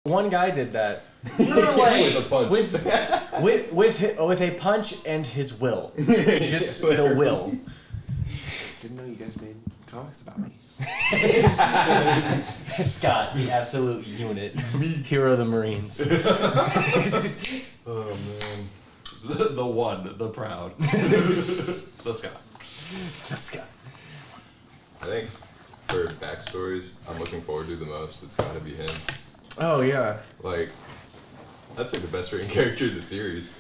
One guy did that. With a punch. with a punch and his will. Just the will. Didn't know you guys made comics about me. Scott, the absolute unit. Hero of the Marines. Oh man. The one, the proud. The Scott. The Scott. I think for backstories, I'm looking forward to the most. It's gotta be him. Oh yeah. Like, that's like the best written character of the series.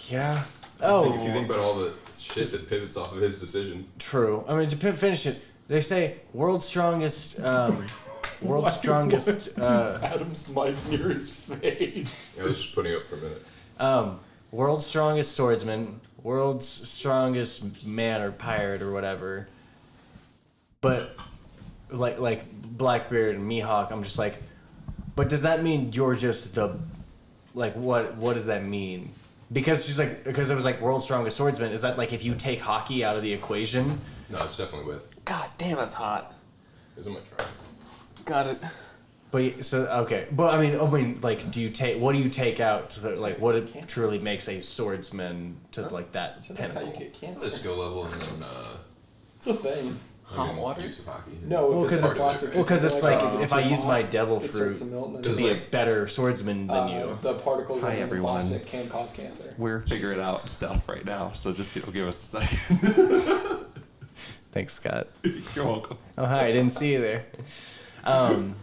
Yeah. Oh. If you think about all the shit that pivots off of his decisions. True. I mean, to finish it, they say world's strongest. World's strongest. Adam's mic near his face. I was just putting up for a minute. World's strongest swordsman. World's strongest man or pirate or whatever. But like Blackbeard and Mihawk, I'm just like, but does that mean you're just the, like, what does that mean? Because she's like, because it was like world's strongest swordsman. Is that like if you take hockey out of the equation? No, it's definitely with. God damn, that's hot. It's in my try. Got it. But so okay, but I mean, like, what do you take out? Like, what it truly makes a swordsman to like that So that's how pinnacle? you get cancer. The skill level and then It's a thing. hot water. Use of hockey. No, Well, if because it's it's like if I use my devil it fruit starts to melt and to then be a like- better swordsman than you. the particles Hi, in the everyone. plastic can cause cancer. We're figuring out stuff right now, so just give us a second. Thanks, Scott. You're welcome. Oh hi, I didn't see you there. We're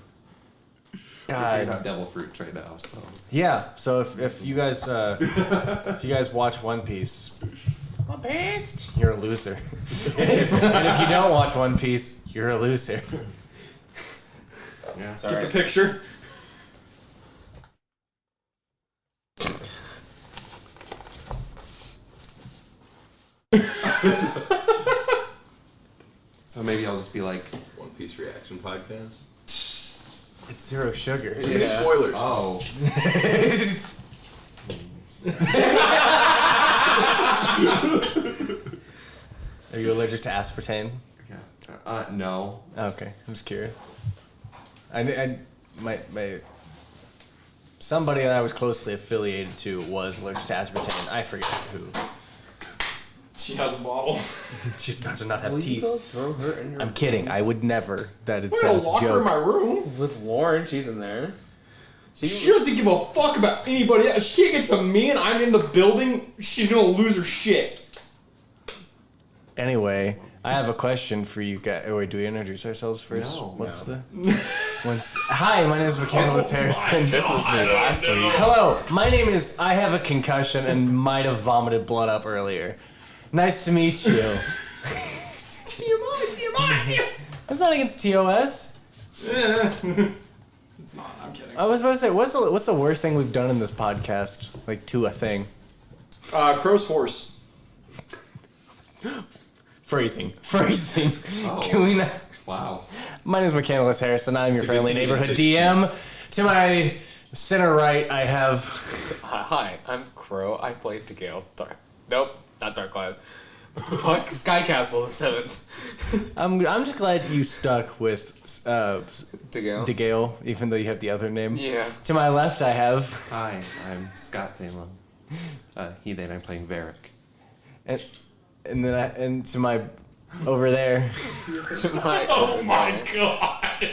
figuring God. out devil fruits right now, so. Yeah. So if you guys watch One Piece, you're a loser. And if you don't watch One Piece, you're a loser. Yeah. Get the picture. So maybe I'll just be like, One Piece reaction podcast. It's zero sugar. Too many spoilers. oh. Are you allergic to aspartame? Yeah. No. Okay, I'm just curious. My somebody that I was closely affiliated to was allergic to aspartame. I forget who. She has a bottle. She's about to not have Will teeth. you go throw her in her I'm kidding. I would never. That is I'm gonna a lock her in joke. my room. with Lauren? She's in there. She doesn't give a fuck about anybody else. She can't get to me and I'm in the building. She's gonna lose her shit. Anyway, I have a question for you guys. Oh, wait, do we introduce ourselves first? No. Hi, my name is Caine Harrison. This was me last week. Hello, my name is. I have a concussion and might have vomited blood up earlier. Nice to meet you. TMI. That's not against TOS. It's not. I'm kidding. I was about to say, what's the worst thing we've done in this podcast? Like, to a thing. Crow's horse. Phrasing. Oh. Can we not? Wow. My name is Caine Harrison. I'm your It's a good friendly thing you neighborhood didn't DM. To my center right, I have. Hi, I'm Crowe. I played DeGale. Nope, not Darkcloud. Fuck, Sky Castle the 7th. I'm just glad you stuck with DeGale. DeGale, even though you have the other name. Yeah. To my left, I have. Hi, I'm Scott Salem. I'm playing Veryk. And to my over there. Oh my god.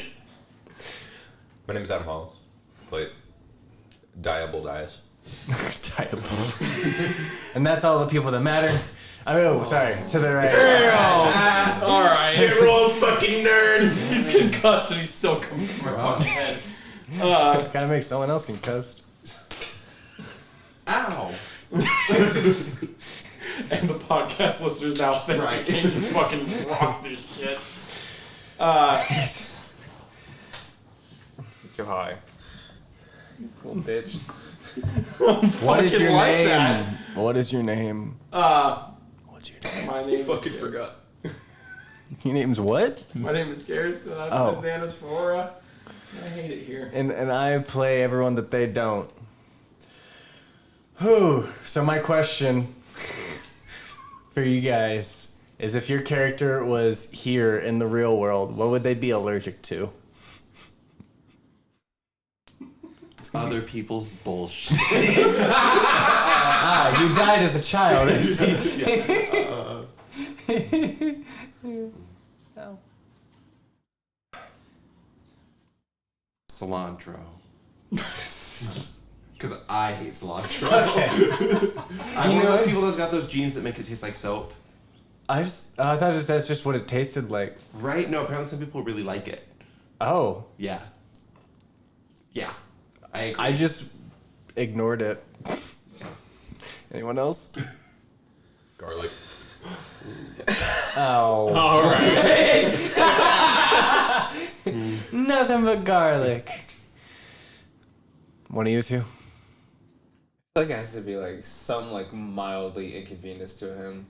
My name is Adam Hollis. Played Boldaius. And that's all the people that matter. Sorry, to the right. Alright. Roll fucking nerd. He's concussed and he's still coming from my fucking head. Gotta make someone else concussed. Ow! And the podcast listeners now think Right. that King just fucking rocked this shit. Go hi. Cool bitch. What is your like name? that. What is your name? What's your name? My name Fucking is forgot. Your name's what? My name is Garrison. I'm Oh. from the Zanis Verora. I hate it here. And I play everyone that they don't. Whew. So my question for you guys is, if your character was here in the real world, what would they be allergic to? other people's bullshit. You died as a child. Oh. Cilantro. Because I hate cilantro. Okay. I'm one of those people that's got those genes that make it taste like soap. I thought that's just what it tasted like. Right? No, apparently some people really like it. Oh. Yeah. Yeah. I agree. I just ignored it. Anyone else? Garlic. Oh. All right. Nothing but garlic. One of you two? I feel like it has to be like some like mildly icky Venus to him.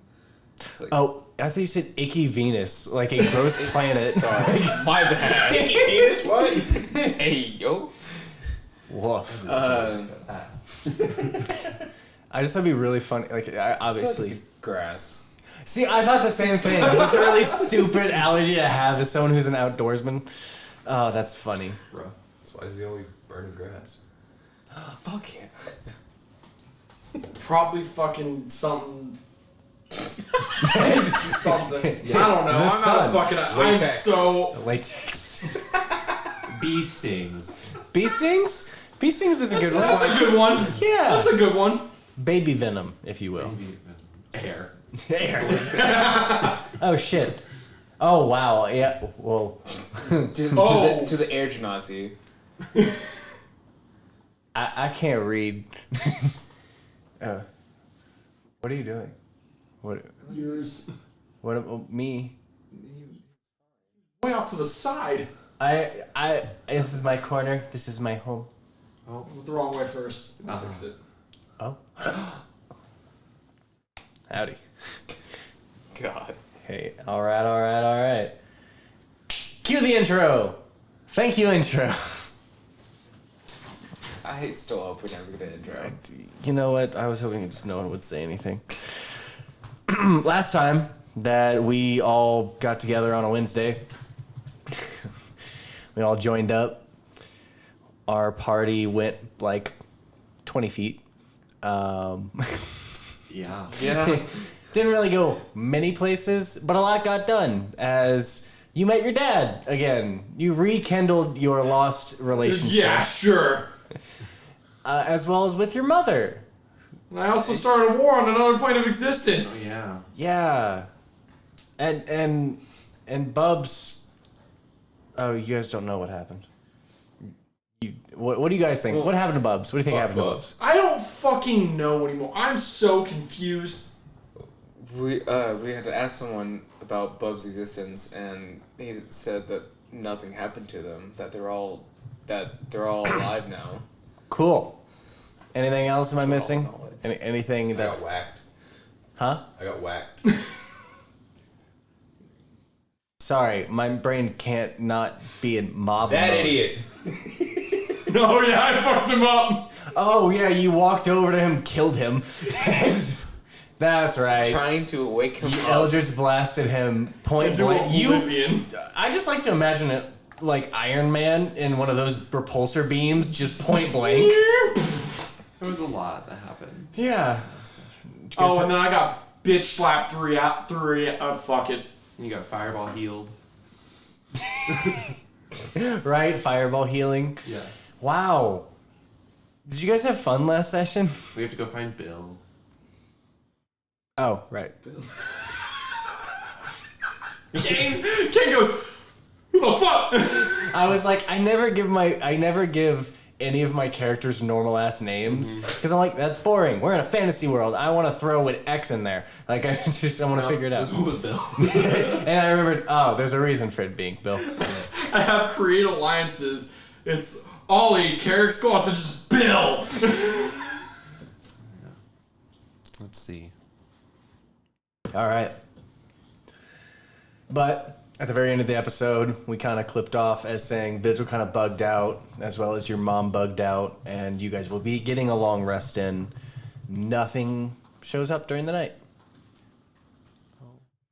It's like, Oh, I thought you said icky Venus, like a gross planet. sorry, my bad. Icky Venus? What? Hey yo. Woof. Um, I just thought it'd be really funny. Like, obviously. grass. See, I thought the same thing. It's a really stupid allergy to have as someone who's an outdoorsman. Oh, that's funny. Rough. That's why he's the only burning grass. Fuck yeah. Probably fucking something. Something. I don't know. The I'm sun. not fucking. I'm Latex. so. Latex. Bee stings. Bee stings? Bee stings is a good one. That's a good one. Yeah. That's a good one. Baby venom, if you will. Air. Oh, shit. Oh, wow. Yeah. Well, To the air genasi. I can't read. What are you doing? What? Yours. What? Me? Way off to the side. This is my corner. This is my home. Oh. Went the wrong way first. I fixed it. Oh. Howdy. God. Hey. All right. Cue the intro. Thank you, intro. I still hope we never get an intro. You know what? I was hoping just no one would say anything. Last time that we all got together on a Wednesday, we all joined up. Our party went like 20 feet. Yeah. Yeah. Didn't really go many places, but a lot got done as you met your dad again. You rekindled your lost relationship. Yeah, sure. As well as with your mother. I also started a war on another plane of existence. Yeah. Yeah. And Bubs. Oh, you guys don't know what happened. What do you guys think? What happened to Bubs? What do you think Fuck happened to Bubs. Bubs? I don't fucking know anymore. I'm so confused. We had to ask someone about Bub's existence, and he said that nothing happened to them. That they're all alive now. Cool. Anything else am I missing? knowledge. Anything I that? got whacked. Huh? I got whacked. Sorry, my brain can't not be in mob That mode. idiot. No, yeah, I fucked him up. Oh yeah, you walked over to him, killed him. That's right. Trying to wake him You up. Eldritch blasted him point Into blank. oblivion. I just like to imagine it like Iron Man in one of those repulsor beams, just point blank. There was a lot that happened. Yeah. Oh, and then I got bitch slapped three. Fuck it. And you got fireball healed. Right, fireball healing. Yeah. Wow. Did you guys have fun last session? We have to go find Bill. Oh, right. Caine goes, who the fuck? I was like, I never give any of my characters normal ass names because I'm like, that's boring. We're in a fantasy world. I want to throw an X in there. Like I want to figure it out. This one was Bill. And I remembered, oh, there's a reason for it being Bill. I have create alliances. It's Ollie, Carrick's Ghost, then just Bill. Let's see. All right. But at the very end of the episode, we kind of clipped off as saying Vigil kind of bugged out, as well as your mom bugged out, and you guys will be getting a long rest in. Nothing shows up during the night.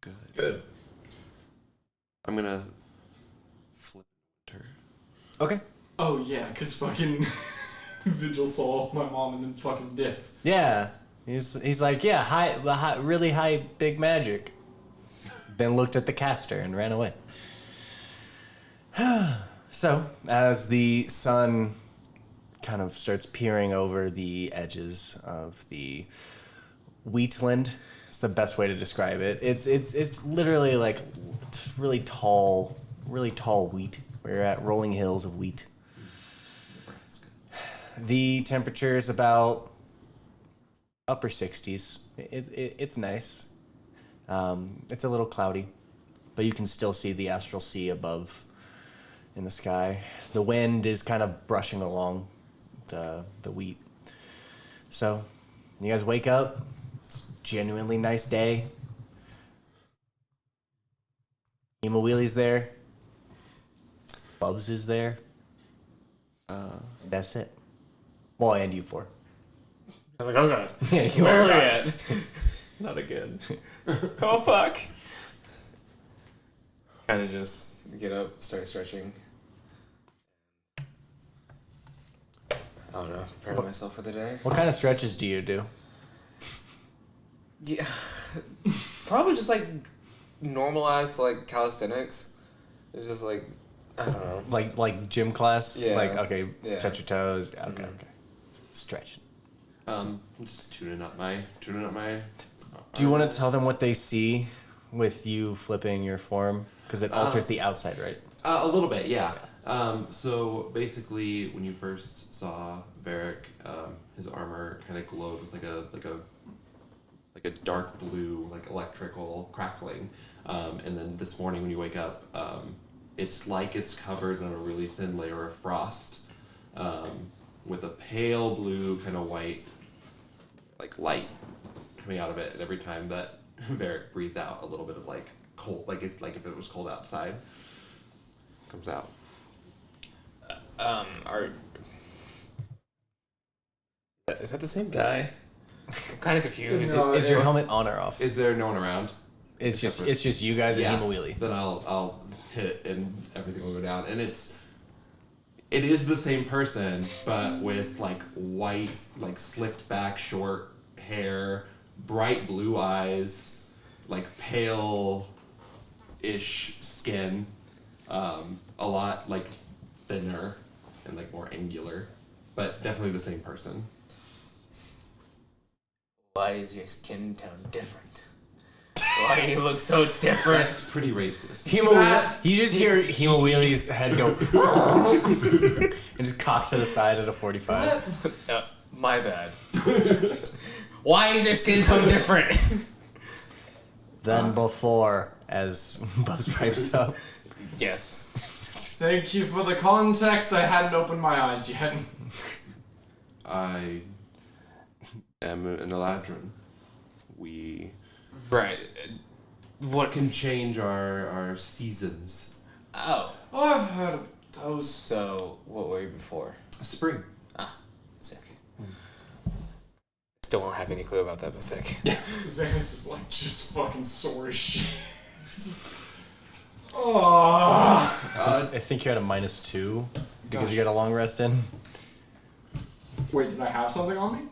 Good. Good. I'm gonna flip her. Okay. Oh yeah, cause fucking Vigil saw my mom and then fucking dipped. Yeah. He's like, yeah, really high, big magic. Then looked at the caster and ran away. So, as the sun kind of starts peering over the edges of the wheatland, it's the best way to describe it. It's literally like really tall wheat. We're at rolling hills of wheat. The temperature is about upper 60s. It's nice. It's a little cloudy, but you can still see the astral sea above in the sky. The wind is kind of brushing along the wheat. So, you guys wake up. It's a genuinely nice day. Wheelie's there. Bubs is there. That's it. Well, and you four. I was like, oh god. Yeah, you Where all are we died. at? Not again. Oh fuck. Kind of just get up, start stretching. I don't know, prepare myself for the day. What kind of stretches do you do? Yeah, probably just like normalized like calisthenics. It's just like I don't know. Like gym class? Yeah. Like, okay, Yeah. touch your toes. Okay, okay. Stretch. Just tuning up my. Do you want to tell them what they see with you flipping your form? Because it alters the outside, right? A little bit, yeah. So basically, when you first saw Veryk, his armor kind of glowed with like a dark blue, like electrical crackling. And then this morning, when you wake up, it's like it's covered in a really thin layer of frost, with a pale blue, kind of white, like light coming out of it. And every time that Veryk breathes out, a little bit of like cold, like if it was cold outside, comes out. Is that the same guy? I'm kind of confused. No, Is your helmet on or off? Is there no one around? It's just you guys and Hema Wheelie. Then I'll hit it and everything will go down. And it is the same person, but with like white, like slicked back, short hair, bright blue eyes, like pale-ish skin, a lot like thinner and like more angular, but definitely the same person. Why is your skin tone different? Why do you look so different? That's pretty racist. You just hear Hema Wheelie's head go and just cocks to the side at a 45. My bad. Why is your skin tone different? Than before, as Buzz pipes up. Yes. Thank you for the context. I hadn't opened my eyes yet. I am an Eladrin. We Right. What can change our seasons. Oh. Oh, I've heard of those. So, what were you before? Spring. Ah, sick. Still don't have any clue about that, but sick. Zanis is like just fucking sore as shit. Oh. I think you're at a -2 because you got a long rest in. Wait, did I have something on me?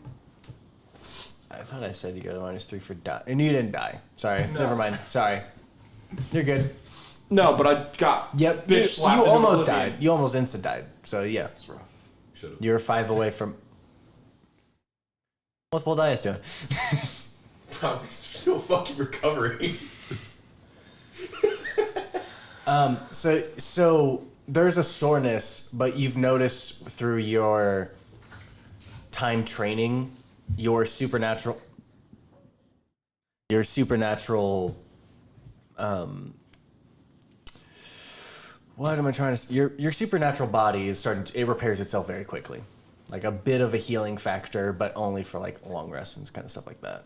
I thought I said you got a -3 for die. And you didn't die. Sorry. No. Never mind. Sorry. You're good. No, but I got Yep. bitch You slapped into almost oblivion. died. You almost insta died. So yeah. That's rough. Should've. You're 5 away from. What's Boldaius doing? Probably still fucking recovering. So there's a soreness, but you've noticed through your time training, your supernatural, what am I trying to? Your supernatural body is it repairs itself very quickly, like a bit of a healing factor, but only for like long rests and kind of stuff like that.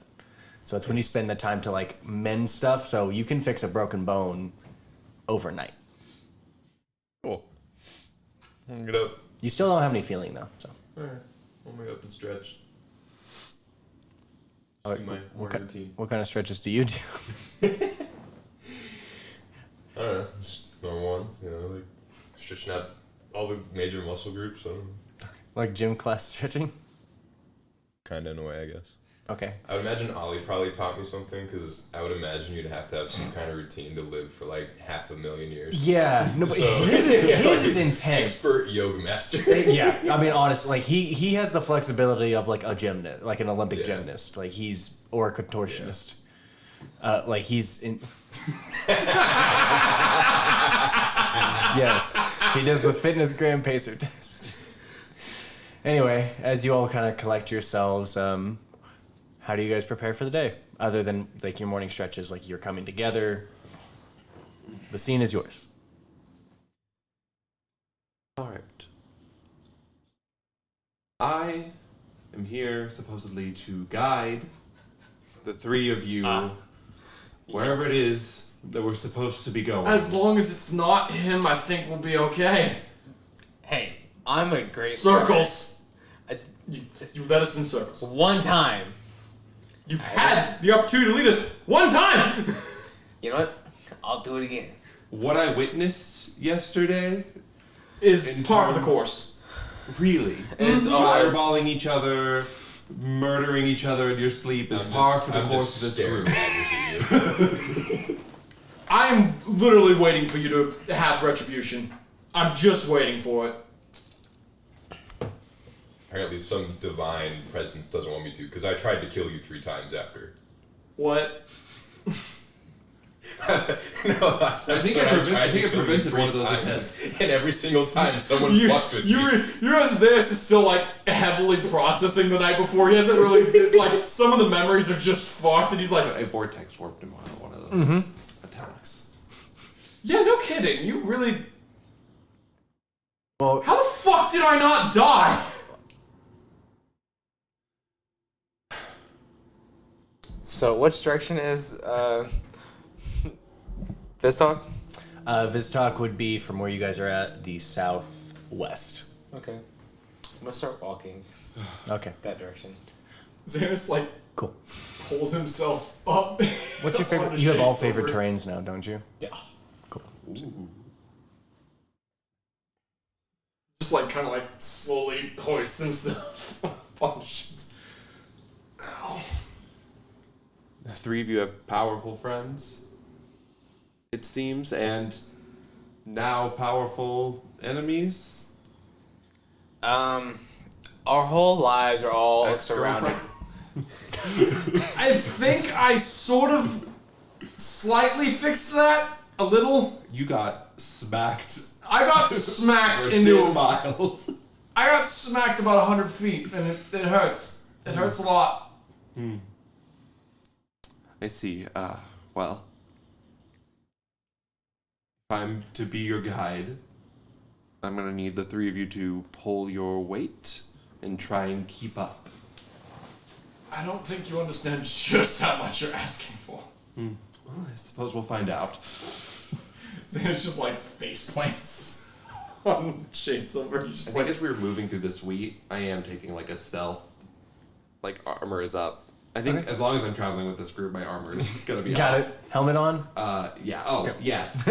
So it's when you spend the time to like mend stuff, so you can fix a broken bone overnight. Cool. I'm gonna get up. You still don't have any feeling though, so. Alright. I'm gonna get up and stretch. Alright, Do my morning routine. What kind of stretches do you do? I don't know. Just normal ones, like stretching out all the major muscle groups. So. Like gym class stretching? Kind of in a way, I guess. Okay. I would imagine Ollie probably taught me something because I would imagine you'd have to have some kind of routine to live for like 500,000 years. Yeah, no, but So- his is intense. Expert yoga master. Yeah, I mean, honestly, like he has the flexibility of like a gymnast, like an Olympic gymnast, like or a contortionist. Like he's in. Yes, he does the fitness gram pacer test. Anyway, as you all kind of collect yourselves, how do you guys prepare for the day? Other than like your morning stretches, like you're coming together. The scene is yours. All right. I am here supposedly to guide the three of you wherever it is that we're supposed to be going. As long as it's not him, I think we'll be okay. Hey, I'm a great Circles. I- You led us in circles. One time. You've had the opportunity to lead us one time. You know what? I'll do it again. What I witnessed yesterday, Is In par for the term- course. really, Is ours. fireballing each other, murdering each other in your sleep is par for the course of this staring group. daggers at you. I'm literally waiting for you to have retribution. I'm just waiting for it. Apparently some divine presence doesn't want me to, because I tried to kill you 3 times after. What? No, last I think episode I think it tried to kill you prevented 3 one of those times, attempts. And every single time someone fucked with you. me. You realize Zanis is still like heavily processing the night before. He hasn't really like some of the memories are just fucked, and he's like, A vortex warped him on one of those attacks. yeah, no kidding. You really? Well, How the fuck did I not die? So, which direction is Viztok? Viztok would be from where you guys are at, the southwest. Okay. I'm gonna start walking Okay, that direction. Zanis like cool. pulls himself up. What's your favorite? onto You have all Shade's favorite silver. terrains now, don't you? Yeah. Just like kind of like slowly hoists himself up on Shade's. The three of you have powerful friends, it seems, and now powerful enemies. Our whole lives are all surrounded. Ex-girlfriend? I think I sort of slightly fixed that a little. You got smacked I got smacked for into 10 a miles. I got smacked about 100 feet, and it hurts. It hurts a lot. I see. Well, if I'm to be your guide, I'm gonna need the three of you to pull your weight and try and keep up. I don't think you understand just how much you're asking for. Well, I suppose we'll find out. It's just like face plants on Shade Silver. He's I just think like, as we were moving through the suite, I am taking like a stealth, like armor is up. I think Okay. as long as I'm traveling with this group, my armor is gonna be Got up. it. Helmet on. Yeah. Oh, yes.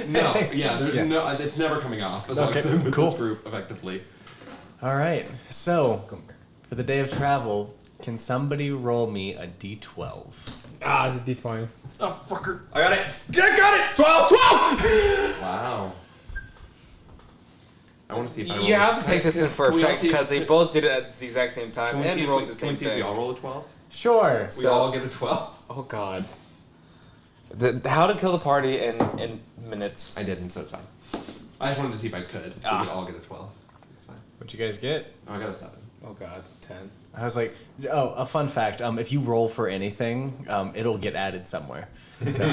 No. Yeah. There's no. It's never coming off as long Okay, as I'm with cool. this group effectively. All right. So, for the day of travel, can somebody roll me a d12? Ah, it's a D20. oh, fucker. I got it! I got it! 12! Wow. I want to see if I roll You a- have to take this in for Can we all effect see if- because they both did it at the exact same time Can we see and if rolled we- the Can same we see if we thing. all roll a 12? Sure. We So- all get a 12? Oh god. How to kill the party in minutes. I didn't, so it's fine. I just wanted to see if I could. We could all get a 12. It's fine. What'd you guys get? Oh, I got a 7. Oh god, 10. I was like, oh, a fun fact. If you roll for anything, it'll get added somewhere. So,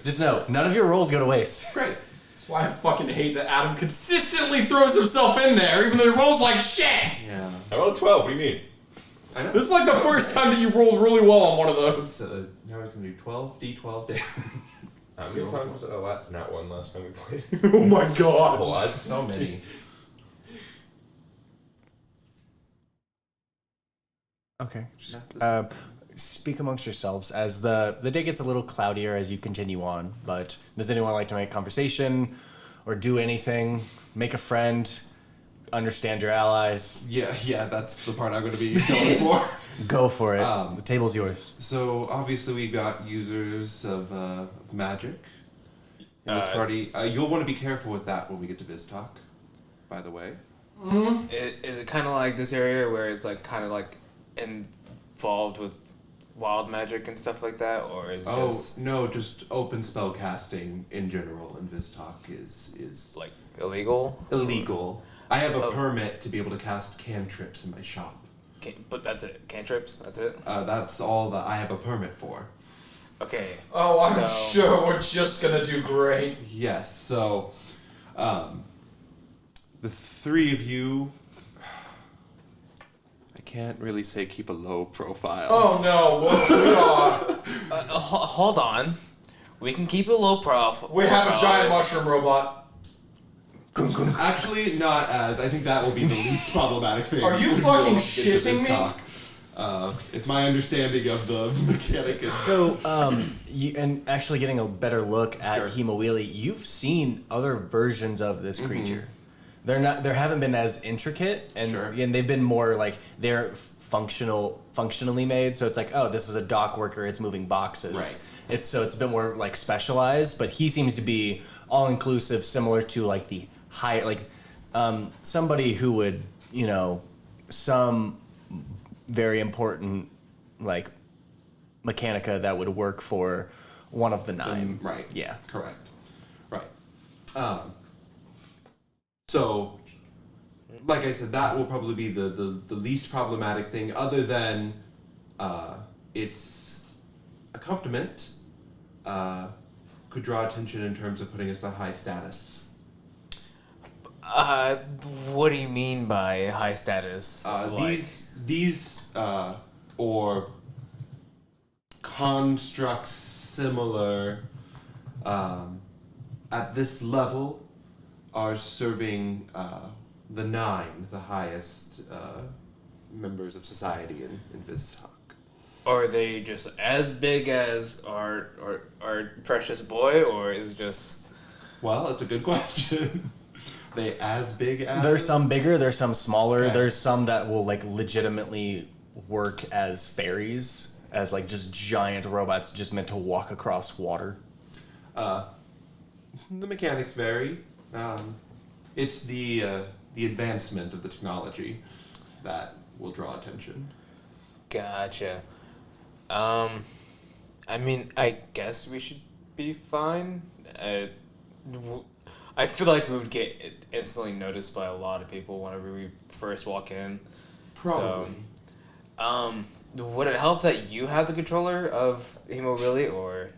just know, none of your rolls go to waste. Great. That's why I fucking hate that Adam consistently throws himself in there, even though he rolls like shit. Yeah. I rolled a 12, what do you mean? I know. This is like the first time that you've rolled really well on one of those. So now we're going to do 12, D12 damage. How many times was it? Not one last time we played. Oh my A god. lot. So many. Okay. Yeah, Speak amongst yourselves as the day gets a little cloudier as you continue on. But does anyone like to make conversation or do anything? Make a friend? understand your allies. Yeah, that's the part I'm going to be going for. Go for it. The table's yours. So obviously we got users of magic in this party. You'll want to be careful with that when we get to Viztok, by the way. Is it kind of like this area where it's like kind of like involved with wild magic and stuff like that, or is it just No, just open spell casting in general in Viztok is like illegal? illegal. I have a permit to be able to cast cantrips in my shop. But that's it. Cantrips. That's it. That's all that I have a permit for. Okay. Oh, I'm sure we're just gonna do great. Yes, so the three of you, I can't really say keep a low profile. Oh no, we are. Hold on. We can keep a low profile. We have a giant mushroom robot. Actually, not as. I think that will be the least problematic thing. Are you when fucking get to this shitting me? talk. If my understanding of the mechanic is... So, and actually getting a better look at Sure. Hemowheelie, you've seen other versions of this creature. There haven't been as intricate, and Sure. and they've been more like they're functionally made. So it's like, oh, this is a dock worker. It's moving boxes. Right. It's a bit more like specialized, but he seems to be all inclusive, similar to like the higher somebody who would some very important like mechanica that would work for one of the nine. Right. Yeah. Correct. Right. So, like I said, that will probably be the least problematic thing, other than its accompaniment could draw attention in terms of putting us at high status. What do you mean by high status? These or constructs similar at this level are serving the nine, the highest members of society in Viztok. Are they just as big as our precious boy, or is it just... Well, that's a good question. They as big as... There's some bigger, there's some smaller, Okay. there's some that will like legitimately work as fairies, as like just giant robots just meant to walk across water. The mechanics vary. It's the advancement of the technology that will draw attention. Gotcha. I mean, I guess we should be fine. I feel like we would get instantly noticed by a lot of people whenever we first walk in. Probably. So, would it help that you have the controller of Hemowheelie, or...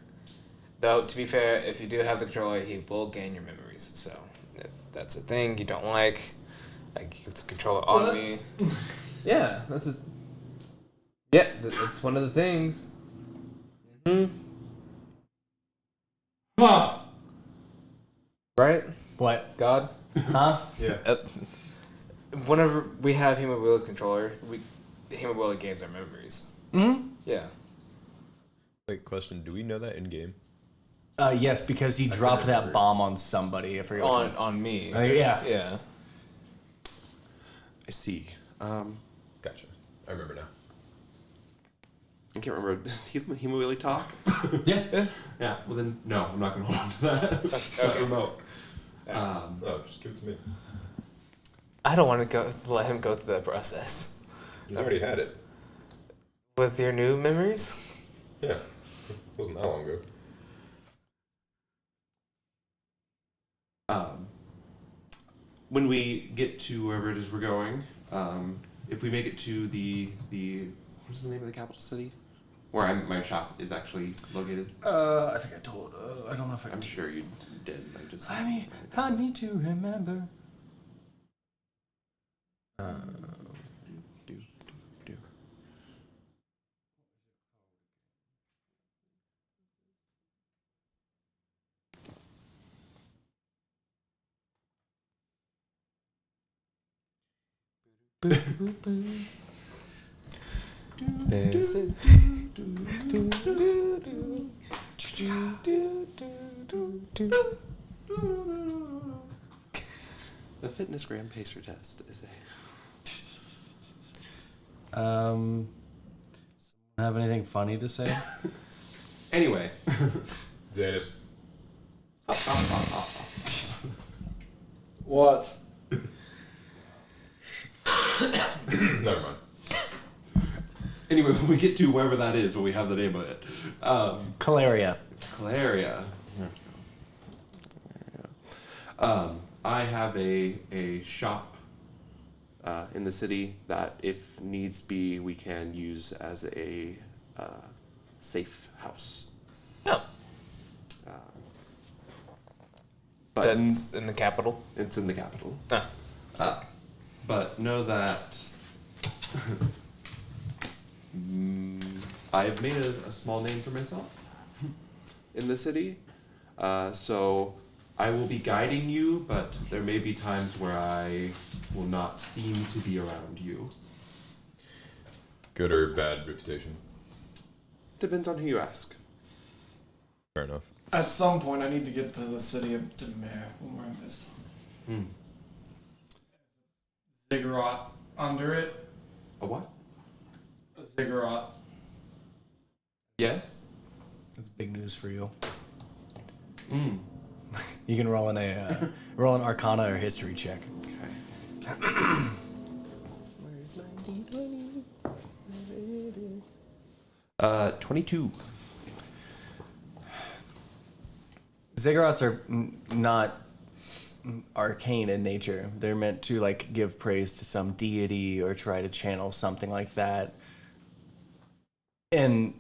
Though, to be fair, if you do have the controller, he will gain your memories. So, if that's a thing you don't like keep the controller on me. Yeah, that's a... Yeah, that's one of the things. Huh. Right? What? God? Huh? Yeah. Whenever we have Hemowheelie's controller, Hemowheelie gains our memories. Mm-hmm. Yeah. Wait, question. Do we know that in game? Yes, because he dropped that bomb on somebody. I forget which one. On me. Yeah. Yeah. I see. Gotcha. I remember now. I can't remember. Does Hemowheelie talk? Yeah. Yeah, well then, no, I'm not going to hold on to that. That's remote. No, just give it to me. I don't want to let him go through that process. He's already had it. With your new memories? Yeah. It wasn't that long ago. When we get to wherever it is we're going, if we make it to the what is the name of the capital city? Where my shop is actually located. I think I told. I don't know if I. I'm sure you did. I'm just. I mean, I need to remember. Do. Is it? The fitness gram pacer test is a... Someone have anything funny to say? Anyway. Zanis. What? Never mind. Anyway, when we get to wherever that is, when we have the name of it. Calaria. Calaria. I have a shop in the city that, if needs be, we can use as a safe house. Oh. But That's in the capital. it's in the capital. Ah, But know that I've made a small name for myself in the city. So I will be guiding you, but there may be times where I will not seem to be around you. Good or bad reputation? Depends on who you ask. Fair enough. At some point, I need to get to the city of Demare when we're in Viztok. Ziggurat under it. A what? A ziggurat. Yes? That's big news for you. Mm. You can roll an Arcana or History check. Okay. Where's my D20? There it is. 22. Ziggurats are not arcane in nature. They're meant to like give praise to some deity or try to channel something like that. And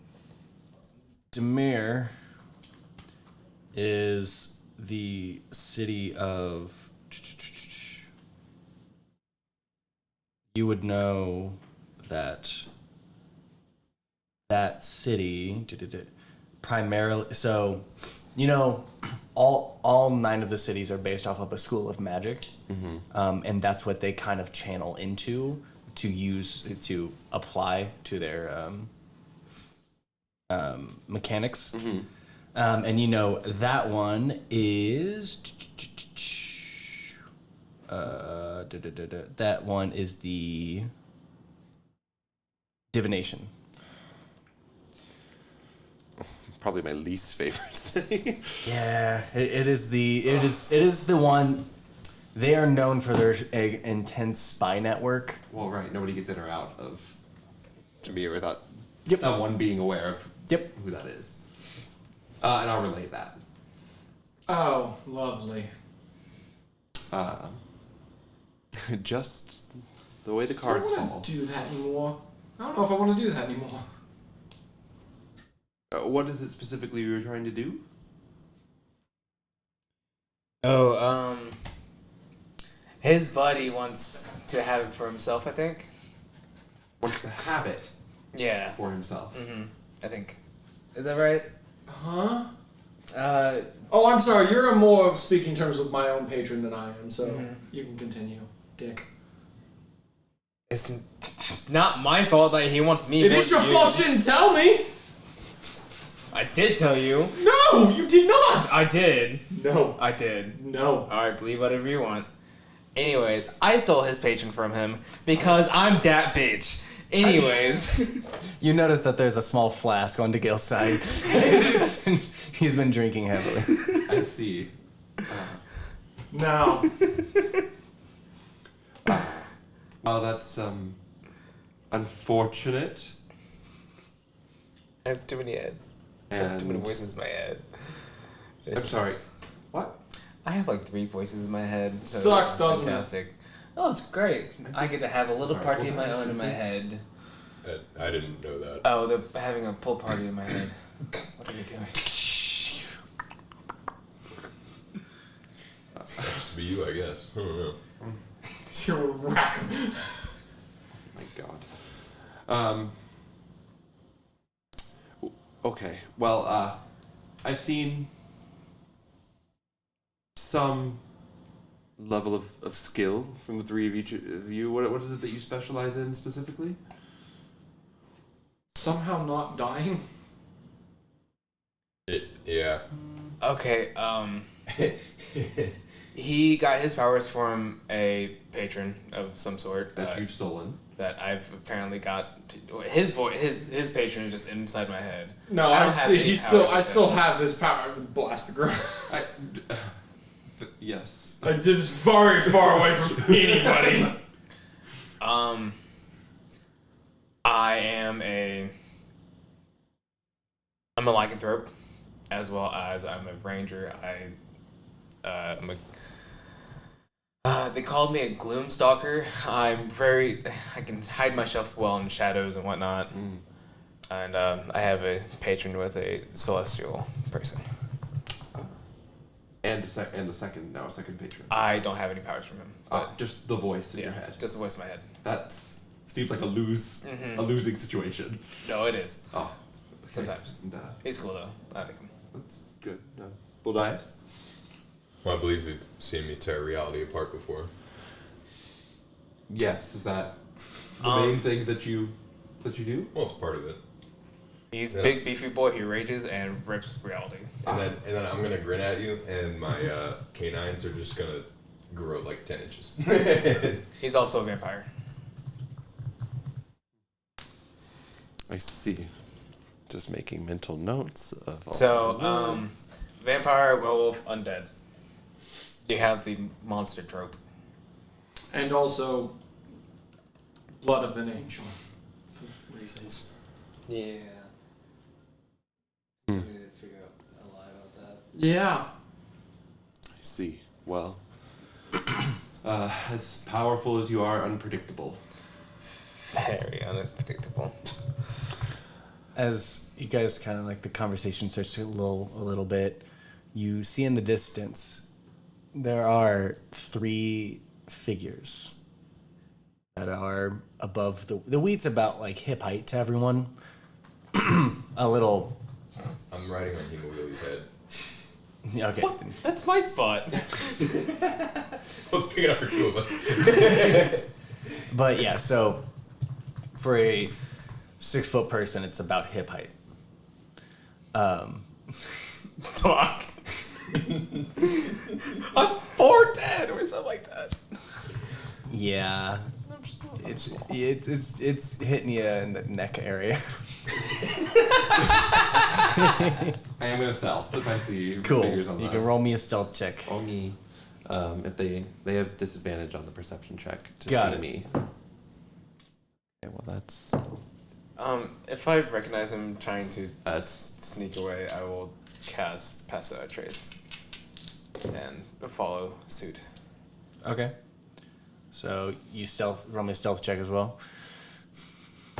Demir is the city of... You would know that city primarily... So, you know, all 9 of the cities are based off of a school of magic. And that's what they kind of channel into to apply to their mechanics. And you know, that one is... that one is the divination. Probably my least favorite city. Yeah, it is the one. They are known for their intense spy network. Well, right. Nobody gets in or out of Jameer without Yep. someone being aware of who that is. And I'll relay that. Oh, lovely. Just the way the cards I don't fall. want to do that anymore. I don't know if I want to do that anymore. What is it specifically you were trying to do? Oh, his buddy wants to have it for himself, I think. Wants to have it Yeah. for himself. I think. Is that right? Huh? Uh, Oh, I'm sorry. You're in more of speaking terms with my own patron than I am, so you can continue, Dick. It's not my fault that he wants me. It more is your than fault you didn't tell me! I did tell you. No, you did not! I did. No. I did. No. Alright, believe whatever you want. Anyways, I stole his patron from him because I'm that bitch. Anyways. you notice that there's a small flask on DeGale's side. He's been drinking heavily. I see. No. Well, that's unfortunate. I have too many heads. I And have too many voices in my head. I'm sorry. What? I have like 3 voices in my head. So Sucks, it's doesn't it? fantastic. Oh, it's great. I get to have a little Sorry, party what of my voice own in is my this? head. I didn't know that. Oh, they're having a pool party in my head. What are you doing? Sucks to be you, I guess. I don't know. You're a racker. My God. Okay. Well, I've seen some level of skill from the 3 of each of you. What is it that you specialize in specifically? Somehow not dying? Yeah. Okay, He got his powers from a patron of some sort That you've stolen. that I've apparently got. His voice, his patron is just inside my head. No, I I don't have any powers I with still him. have his power to blast the ground. Yes. I did this very far away from anybody. I'm a lycanthrope, as well as I'm a ranger. They called me a gloom stalker. I can hide myself well in shadows and whatnot. And I have a patron with a celestial person. And a second patron. I don't have any powers from him. But Just the voice in your head. just the voice in my head. That seems like a losing situation. No, it is. Oh, okay. Sometimes. And, He's cool though. I like him. that's good. Boldaius? Well, I believe you've seen me tear reality apart before. Yes. Is that the main thing that you do? Well, it's part of it. He's Yeah. big, beefy boy. He rages and rips reality. And then I'm gonna grin at you, and my canines are just gonna grow like 10 inches. He's also a vampire. I see. Just making mental notes of all So, vampire, werewolf, undead. You have the monster trope. And also, blood of an angel, for reasons. Yeah. We need to figure out a lie about that. Yeah. I see. Well, as powerful as you are, unpredictable. Very unpredictable. As you guys kind of like the conversation starts to a little bit, you see in the distance there are 3 figures that are above the weed's about like hip height to everyone. A little. I'm riding on Hemowheelie's head. Okay. What? That's my spot. I was big enough for 2 of us. But yeah, so for a 6-foot person, it's about hip height. Talk. I'm 4'10" or something like that. Yeah, it's hitting you in the neck area. I am gonna stealth if I see Cool. figures on You that. can roll me a stealth check. Only if they have disadvantage on the perception check to Got see it. me. Okay, well that's If I recognize him trying to sneak away, I will cast Pass Without Trace and follow suit. Okay. So you roll me a stealth check as well. There's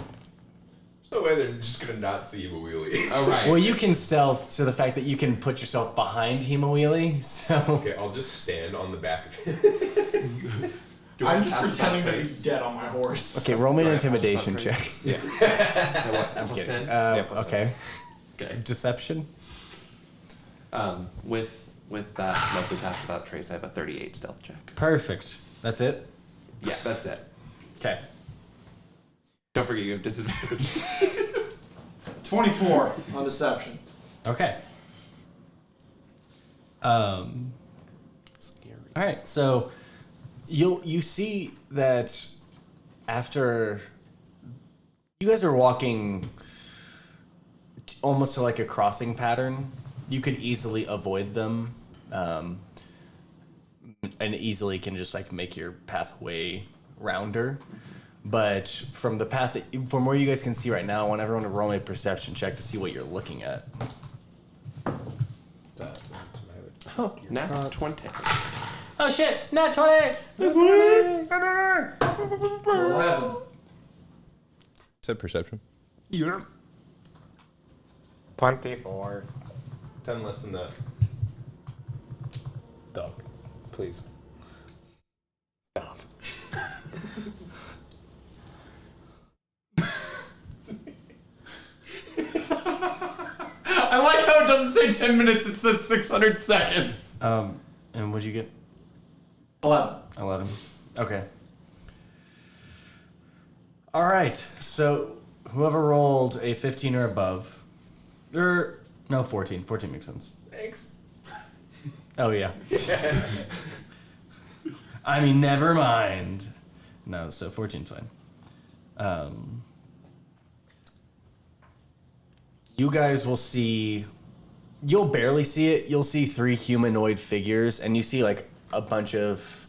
no way they're just gonna not see Hemowheelie. all right. Well, you can stealth to the fact that you can put yourself behind Hemowheelie. So Okay, I'll just stand on the back of it. Do I I'm just pass pretending without to be trace? dead on my horse. okay, roll me an Do I pass intimidation without check. trace? Yeah. Plus 10? Yeah, plus Okay. Okay. Deception. With that lovely pass without trace, I have a 38 stealth check. Perfect. That's it. Yeah, that's it. Okay. Don't forget you have disadvantage. 24 on deception. Okay. All right. So you see that after you guys are walking almost to like a crossing pattern, you could easily avoid them, and easily can just like make your pathway rounder. But from the path from where you guys can see right now, I want everyone to roll a perception check to see what you're looking at. Oh, nat 20. Oh shit! Nat 20! That's 11. Said perception. 24. 10 less than that. Dog. Please. Stop. I like how it doesn't say 10 minutes, it says 600 seconds. And what'd you get? 11. 11. Okay. All right. So whoever rolled a 15 or above, no, 14. 14 makes sense. Thanks. Oh yeah. I mean, never mind. No, so 14's fine. You guys will see. You'll barely see it. You'll see 3 humanoid figures, and you see like a bunch of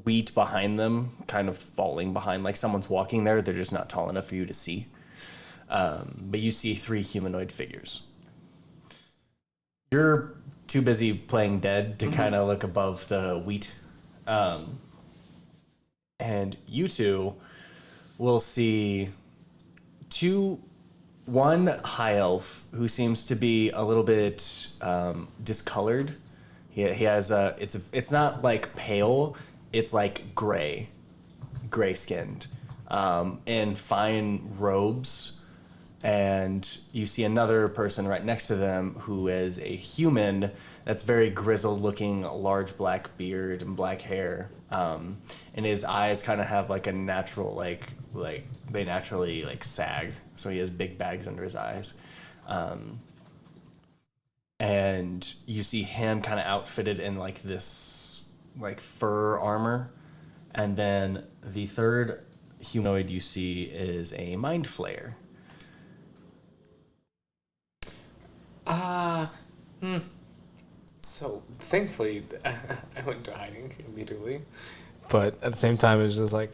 wheat behind them, kind of falling behind. Like someone's walking there. They're just not tall enough for you to see. But you see 3 humanoid figures. You're too busy playing dead to kind of look above the wheat. And you two will see one high elf who seems to be a little bit discolored. He has it's not like pale, it's like gray skinned, in fine robes. And you see another person right next to them who is a human that's very grizzled looking, large black beard and black hair. And his eyes kind of have like a natural, like they naturally like sag. So he has big bags under his eyes. And you see him kind of outfitted in like this like fur armor. And then the third humanoid you see is a mind flayer. So thankfully, I went into hiding immediately, but at the same time, it was just like,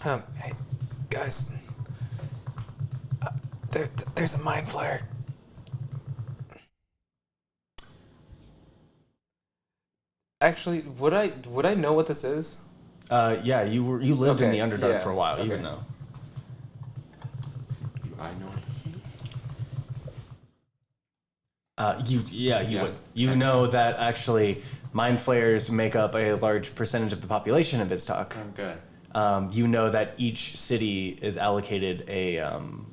hey, guys, there's a mind flare. Actually, would I know what this is? Yeah, you lived in Okay, the Underdark yeah, for a while. You okay. would know. I know what this is. You Yeah. would. You Okay. know that actually mind flayers make up a large percentage of the population of Viztok. I'm good. You know that each city is allocated an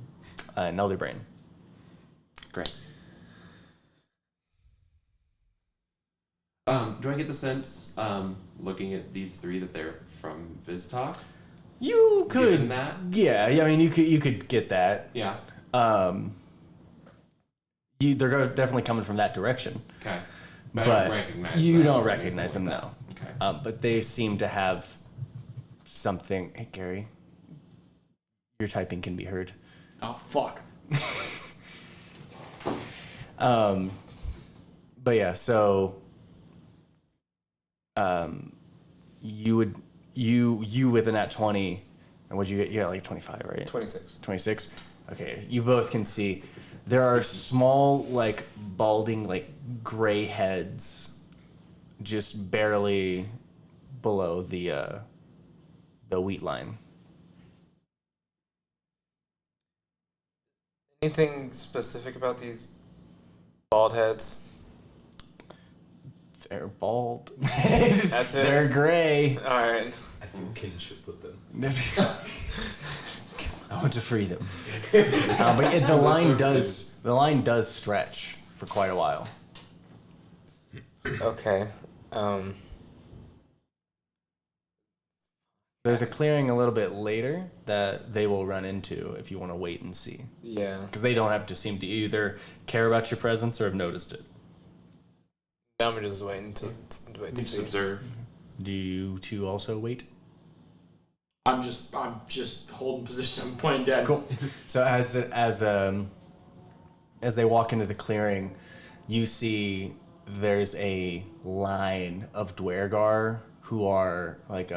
elder brain. Great. Do I get the sense, looking at these 3, that they're from Viztok? You could. Given that? Yeah. I mean, you could get that. Yeah. They're definitely coming from that direction. Okay. But I But don't recognize you them don't or recognize anything them, like no. that. Okay. But they seem to have something. Hey, Gary, your typing can be heard. Oh fuck. But yeah, so you with a nat 20, and what'd you get? You got like 25, right? 26. 26. Okay, you both can see there are small, like balding, like gray heads, just barely below the wheat line. Anything specific about these bald heads? They're bald. That's it? They're gray. All right. I feel kinship with them. I want to free them. But the line does stretch for quite a while. Okay. There's a clearing a little bit later that they will run into if you want to wait and see. Yeah. Because they don't have to seem to either care about your presence or have noticed it. I'm just waiting to wait to Just see. observe. Do you two also wait? I'm just holding position. I'm playing dead. Cool. So as they walk into the clearing, you see there's a line of Dwergar who are like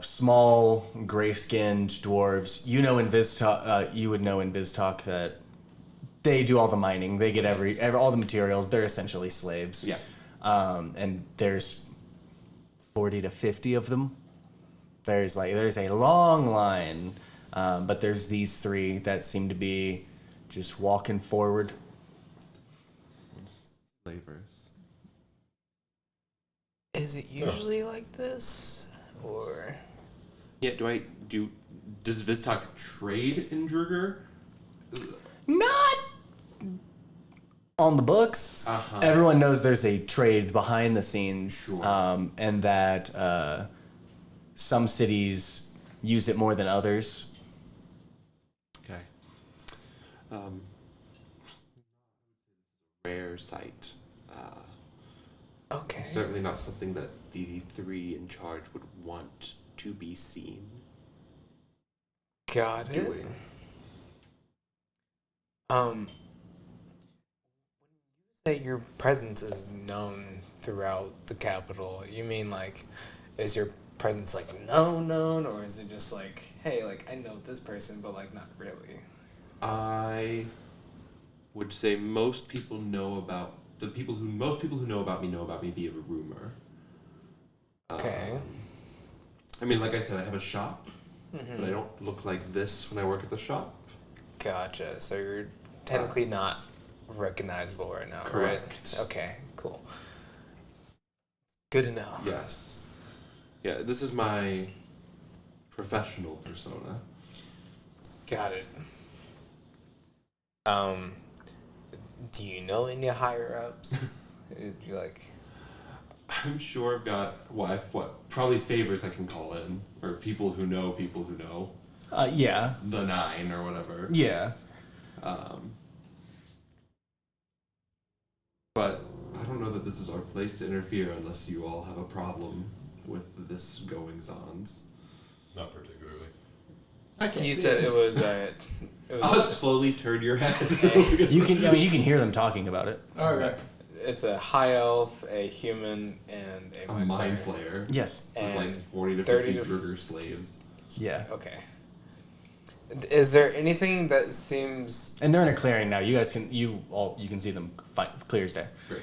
small, gray-skinned dwarves. You know in Viztok, you would know in Viztok that they do all the mining. They get all the materials. They're essentially slaves. Yeah. And there's 40 to 50 of them. There's a long line, but there's these 3 that seem to be just walking forward. Slavers. Is it usually like this, or? Yeah. Does Viztok trade in Druger? Not on the books. Uh-huh. Everyone knows there's a trade behind the scenes, Sure. and that some cities use it more than others. Okay. Rare sight. Okay. Certainly not something that the three in charge would want to be seen Got it. doing. When you say your presence is known throughout the capital, you mean like, is your presence like known, or is it just like, hey, like I know this person, but like not really? I would say most people know about most people who know about me via rumor. Okay. I mean, like I said, I have a shop, but I don't look like this when I work at the shop. Gotcha. So you're technically not recognizable right now, Correct. right? Okay, cool. Good to know. Yes. Yeah, this is my professional persona. Got it. Do you know any higher ups? You like? I'm sure I've got probably favors I can call in, or people who know, Yeah. the 9 or whatever. Yeah. But I don't know that this is our place to interfere unless you all have a problem with this goings-ons. Not particularly. I can't You see said it. it was. I'll slowly turn your head. You can hear them talking about it. Okay. It's a high elf, a human, and A mind flayer. Yes. With And like 40 to 30 50 to Drugger slaves. Yeah. Okay. Is there anything that seems? And they're in a clearing now. You guys can you can see them clear as day. Great.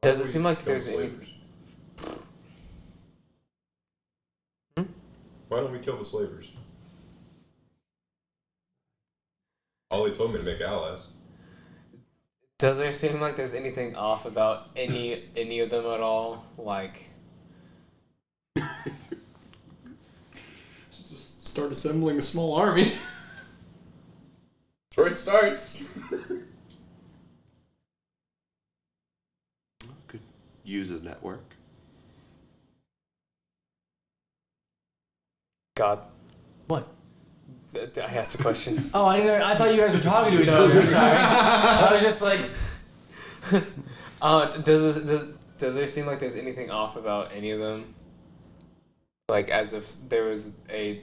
Does it seem like Kill there's the any? slavers. Why don't we kill the slavers? All they told me to make allies. Does there seem like there's anything off about any of them at all? Like, Just start assembling a small army. That's where it starts. Could use a network. God, What? I asked a question. Oh, I didn't. I thought you guys were talking to each other. Sorry. I was just like. Does there seem like there's anything off about any of them? Like as if there was a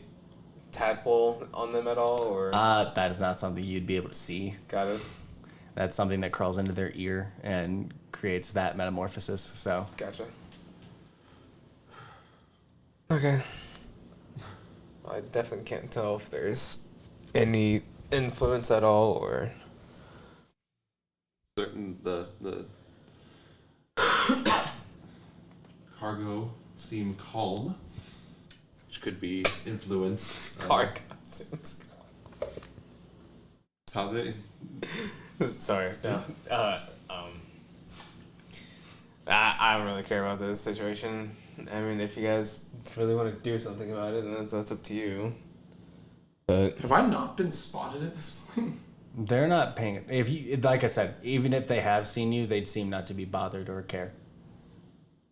tadpole on them at all, or That is not something you'd be able to see. got it? That's something that crawls into their ear and creates that metamorphosis. So. Gotcha. Okay. Well, I definitely can't tell if there's any influence at all, or Certain the cargo seem calm, which could be influence. cargo. That's how they. Sorry. No. I don't really care about this situation. I mean, if you guys really want to do something about it, then that's up to you. But Have I not been spotted at this point? They're not paying. If you, like I said, even if they have seen you, they'd seem not to be bothered or care.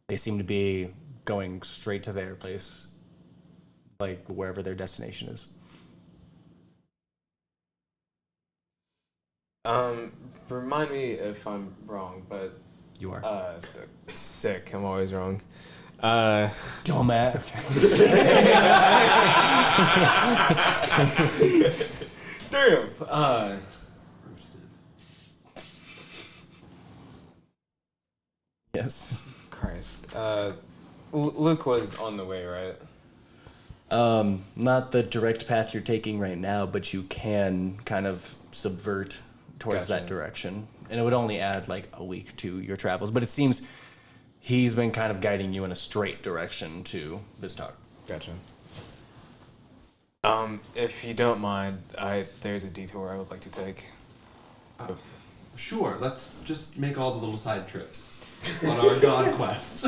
They seem to be going straight to their place, like wherever their destination is. remind me if I'm wrong, but You are. sick. I'm always wrong. Don't matter. Damn. Yes. Christ. Luke was on the way, right? Not the direct path you're taking right now, but you can kind of subvert towards Gotcha. that direction. And it would only add like a week to your travels. But it seems he's been kind of guiding you in a straight direction to Viztok. Gotcha. If you don't mind, there's a detour I would like to take. Sure, let's just make all the little side trips on our god quest.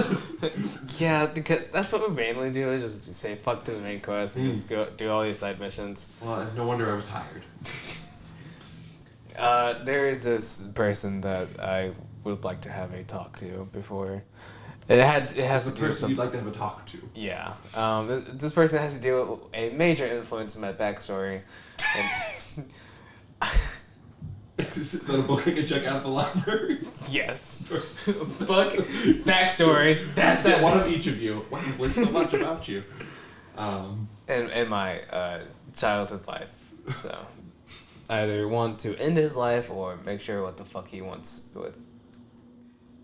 Yeah, because that's what we mainly do, is just say fuck to the main quest and just go do all these side missions. Well, no wonder I was hired. There is this person that I would like to have a talk to before. It has The to do with person you'd something. like to have a talk to. Yeah. This person has to deal with a major influence in my backstory. And Is that a book I can check out at the library? Yes. Book, backstory. That's that one of each of you. Wow, you've learned so much about you. in my childhood life. So either want to end his life or make sure what the fuck he wants with.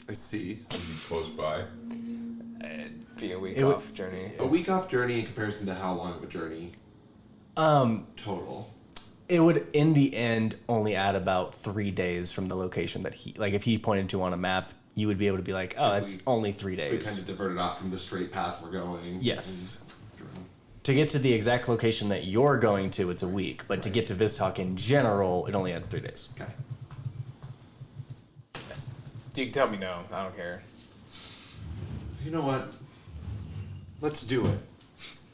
I see. Be close by. Be a week off journey. A week off journey in comparison to how long of a journey? Total. It would, in the end, only add about 3 days from the location that he, like, if he pointed to on a map, you would be able to be like, oh, it's only 3 days. If we kind of diverted off from the straight path we're going. Yes. To get to the exact location that you're going to, it's a week. But to get to Viztok in general, it only adds 3 days. Okay. You can tell me no. I don't care. You know what? Let's do it.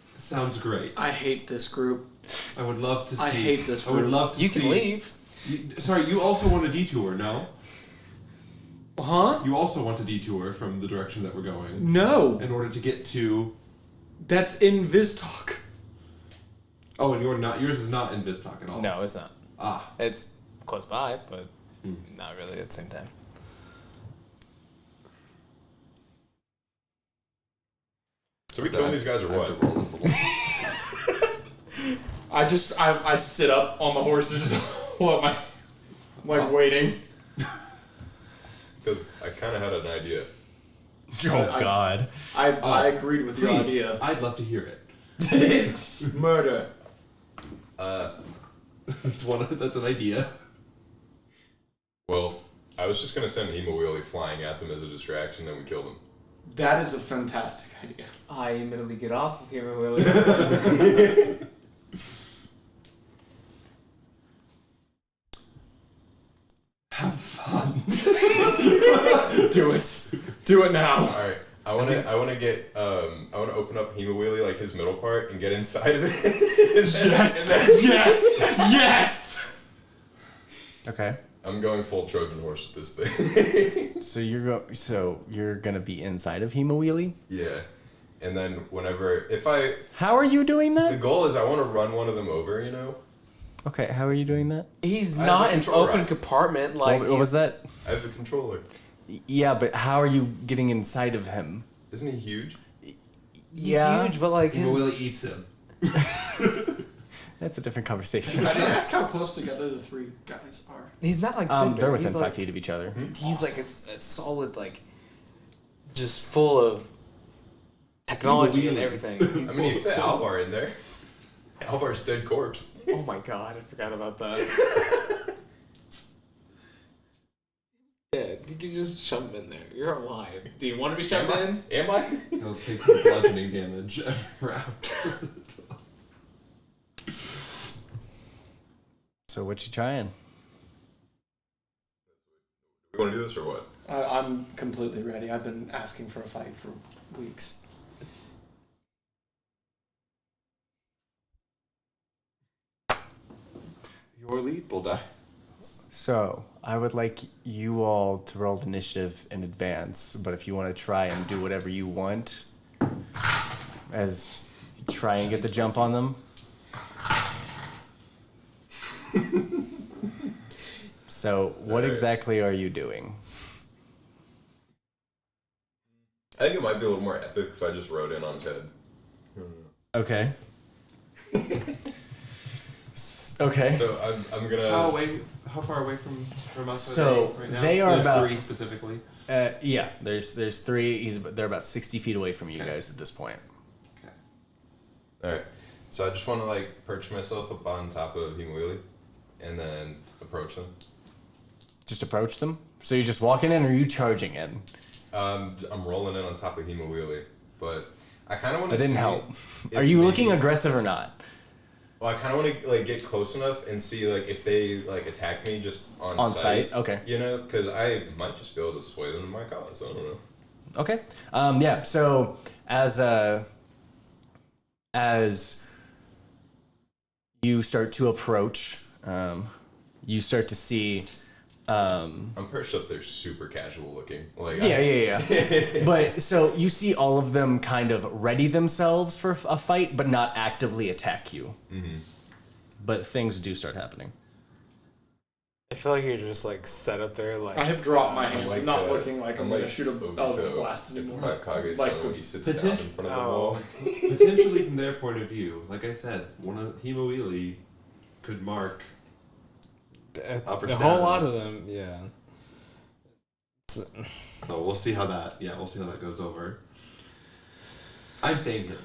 Sounds great. I hate this group. I would love to see. I hate this I would group. love to You see. can leave. Sorry, you also want a detour, no? Huh? You also want a detour from the direction that we're going No. in order to get to. That's in Viztok. Oh, and yours is not in Viztok at all. No, it's not. Ah. It's close by, but not really at the same time. So we killing these guys or I have what? to roll this little. I sit up on the horses. What am I? Like waiting. Because I kind of had an idea. Oh, God. I agreed with your Please, idea. I'd love to hear it. Murder. That's an idea. Well, I was just going to send Emo Wheelie flying at them as a distraction, then we kill them. That is a fantastic idea. I immediately get off of here, Willie. Have fun. Do it. Do it now. All right. I want to open up Hema Wheelie, like his middle part, and get inside of it. Yes. Yes. Yes. Okay. I'm going full Trojan horse with this thing. So you're gonna be inside of Hema Wheelie? Yeah. And then How are you doing the that? goal is I want to run one of them over, you know? Okay, how are you doing that? He's I have not a an control open rack. compartment like What was that? I have the controller. Yeah, but how are you getting inside of him? Isn't he huge? He's huge, but like Emo Willie eats him. That's a different conversation. I didn't ask how close together the three guys are. he's not like big, They're within he's 5 like, feet of each other. He's like a solid like, just full of technology and everything. I mean, you fit Alvar in there. Alvar's dead corpse. Oh my god, I forgot about that. Yeah, you can just jump in there. You're alive. Do you want to be shoved in? Am I? Let's take some bludgeoning damage every round. So what you trying? We want to do this or what? I'm completely ready. I've been asking for a fight for weeks. Your lead, Boldaius. So I would like you all to roll initiative in advance, but if you want to try and do whatever you want, as you try and get the jump on them. So what exactly are you doing? I think it might be a little more epic if I just rode in on his head. Okay. Okay. So I'm gonna. How far away from us So, are they right now? they are There's about- 3 specifically. Yeah, there's 3. They're about 60 feet away from you Okay. guys at this point. Okay. All right. So I just want to like perch myself up on top of Hema Wheelie, and then approach them. Just approach them. So you're just walking in, or are you charging in? I'm rolling in on top of Hema Wheelie, but I kind of want to. That didn't help. if Are you maybe- looking aggressive or not? Well, I kind of want to like get close enough and see like if they like attack me just on On sight. sight? Okay. You know, because I might just be able to sway them to my cause. I don't know. Okay. Yeah. So as you start to approach, you start to see. I'm perched up there, super casual looking. Like Yeah. But so you see all of them kind of ready themselves for a fight, but not actively attack you. Mm-hmm. But things do start happening. I feel like you're just like set up there like. I have dropped my hand. like I'm not that. looking like I'm going to shoot a Eldritch Blast anymore. Kage, Like so some he sits down in front of the wall. Potentially from their point of view, like I said, one of Hemoili could mark upper A whole lot of status. them, yeah. So we'll see how that goes over. I'm staying hidden.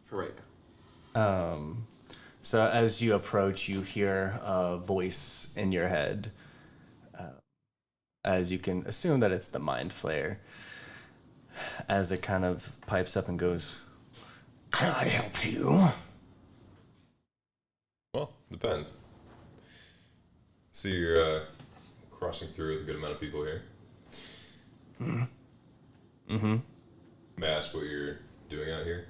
For right now. So as you approach, you hear a voice in your head. As you can assume that it's the Mind Flayer. As it kind of pipes up and goes, "Can I help you?" Well, depends. So you're crossing through with a good amount of people here. Mm-hmm. May I ask what you're doing out here?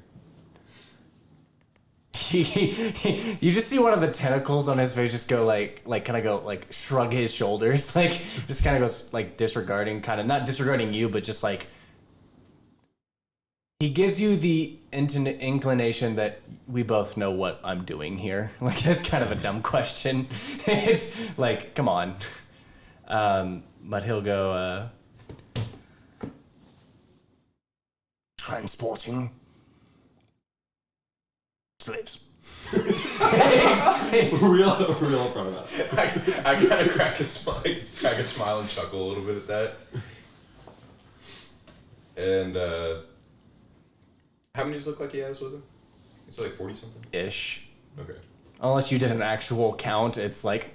You just see one of the tentacles on his face just go like kind of go like shrug his shoulders, like just kind of goes like disregarding, kind of not disregarding you, but just like he gives you the inclination that we both know what I'm doing here. Like it's kind of a dumb question. It's like, come on. But he'll go transporting slaves. real front of that. I kind of crack a smile and chuckle a little bit at that. And how many does it look like he has with him? It's like 40 something. Ish. Okay. Unless you did an actual count, it's like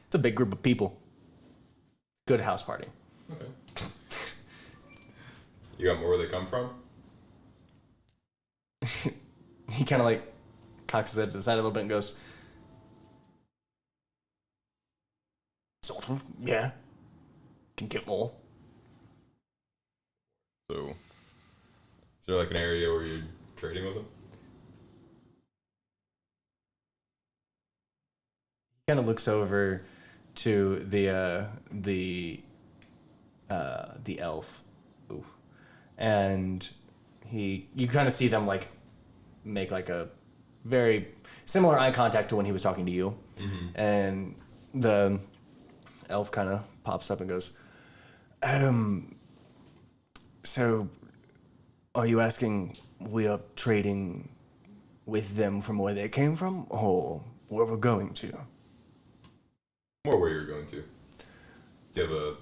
it's a big group of people. Good house party. Okay. You got more where they come from? He kind of like cocks his head to the side a little bit and goes, sort of, yeah. Can get more. So, is there like an area where you're trading with them? He kind of looks over to the elf. Ooh. And you kind of see them like make like a very similar eye contact to when he was talking to you. Mm-hmm. And the elf kind of pops up and goes, so are you asking we are trading with them from where they came from or where we're going to? More where you're going to. Do you have a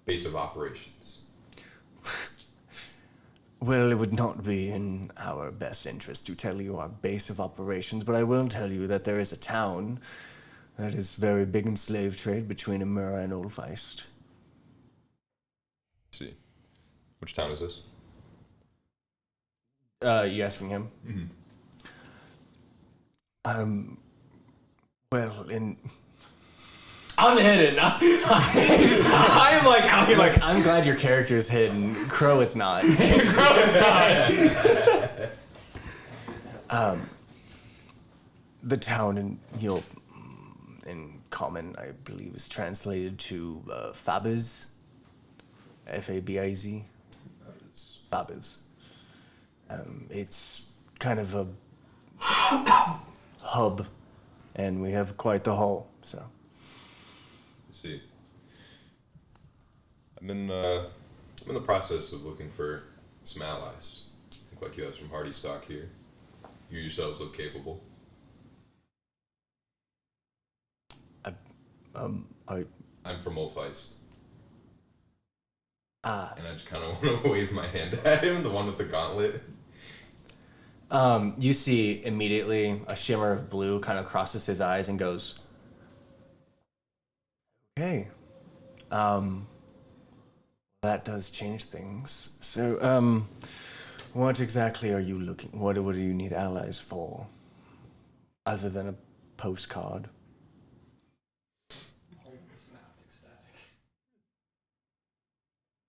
base of operations? Well, it would not be in our best interest to tell you our base of operations, but I will tell you that there is a town that is very big in slave trade between Amura and Oldfeist. See. Which town is this? You asking him? Mm-hmm. Well, I'm hidden. I'm like out here like I'm glad your character's hidden. Crowe is not. The town in common, I believe, is translated to Fabiz. Fabiz. Fabiz. It's kind of a hub, and we have quite the haul, so. See. I'm in the process of looking for some allies. Look like you have some hardy stock here. You yourselves look capable. I'm from Olfeist. And I just kind of want to wave my hand at him, the one with the gauntlet. You see immediately a shimmer of blue kind of crosses his eyes and goes, okay. That does change things. So, what exactly are you looking? What do you need allies for? Other than a postcard?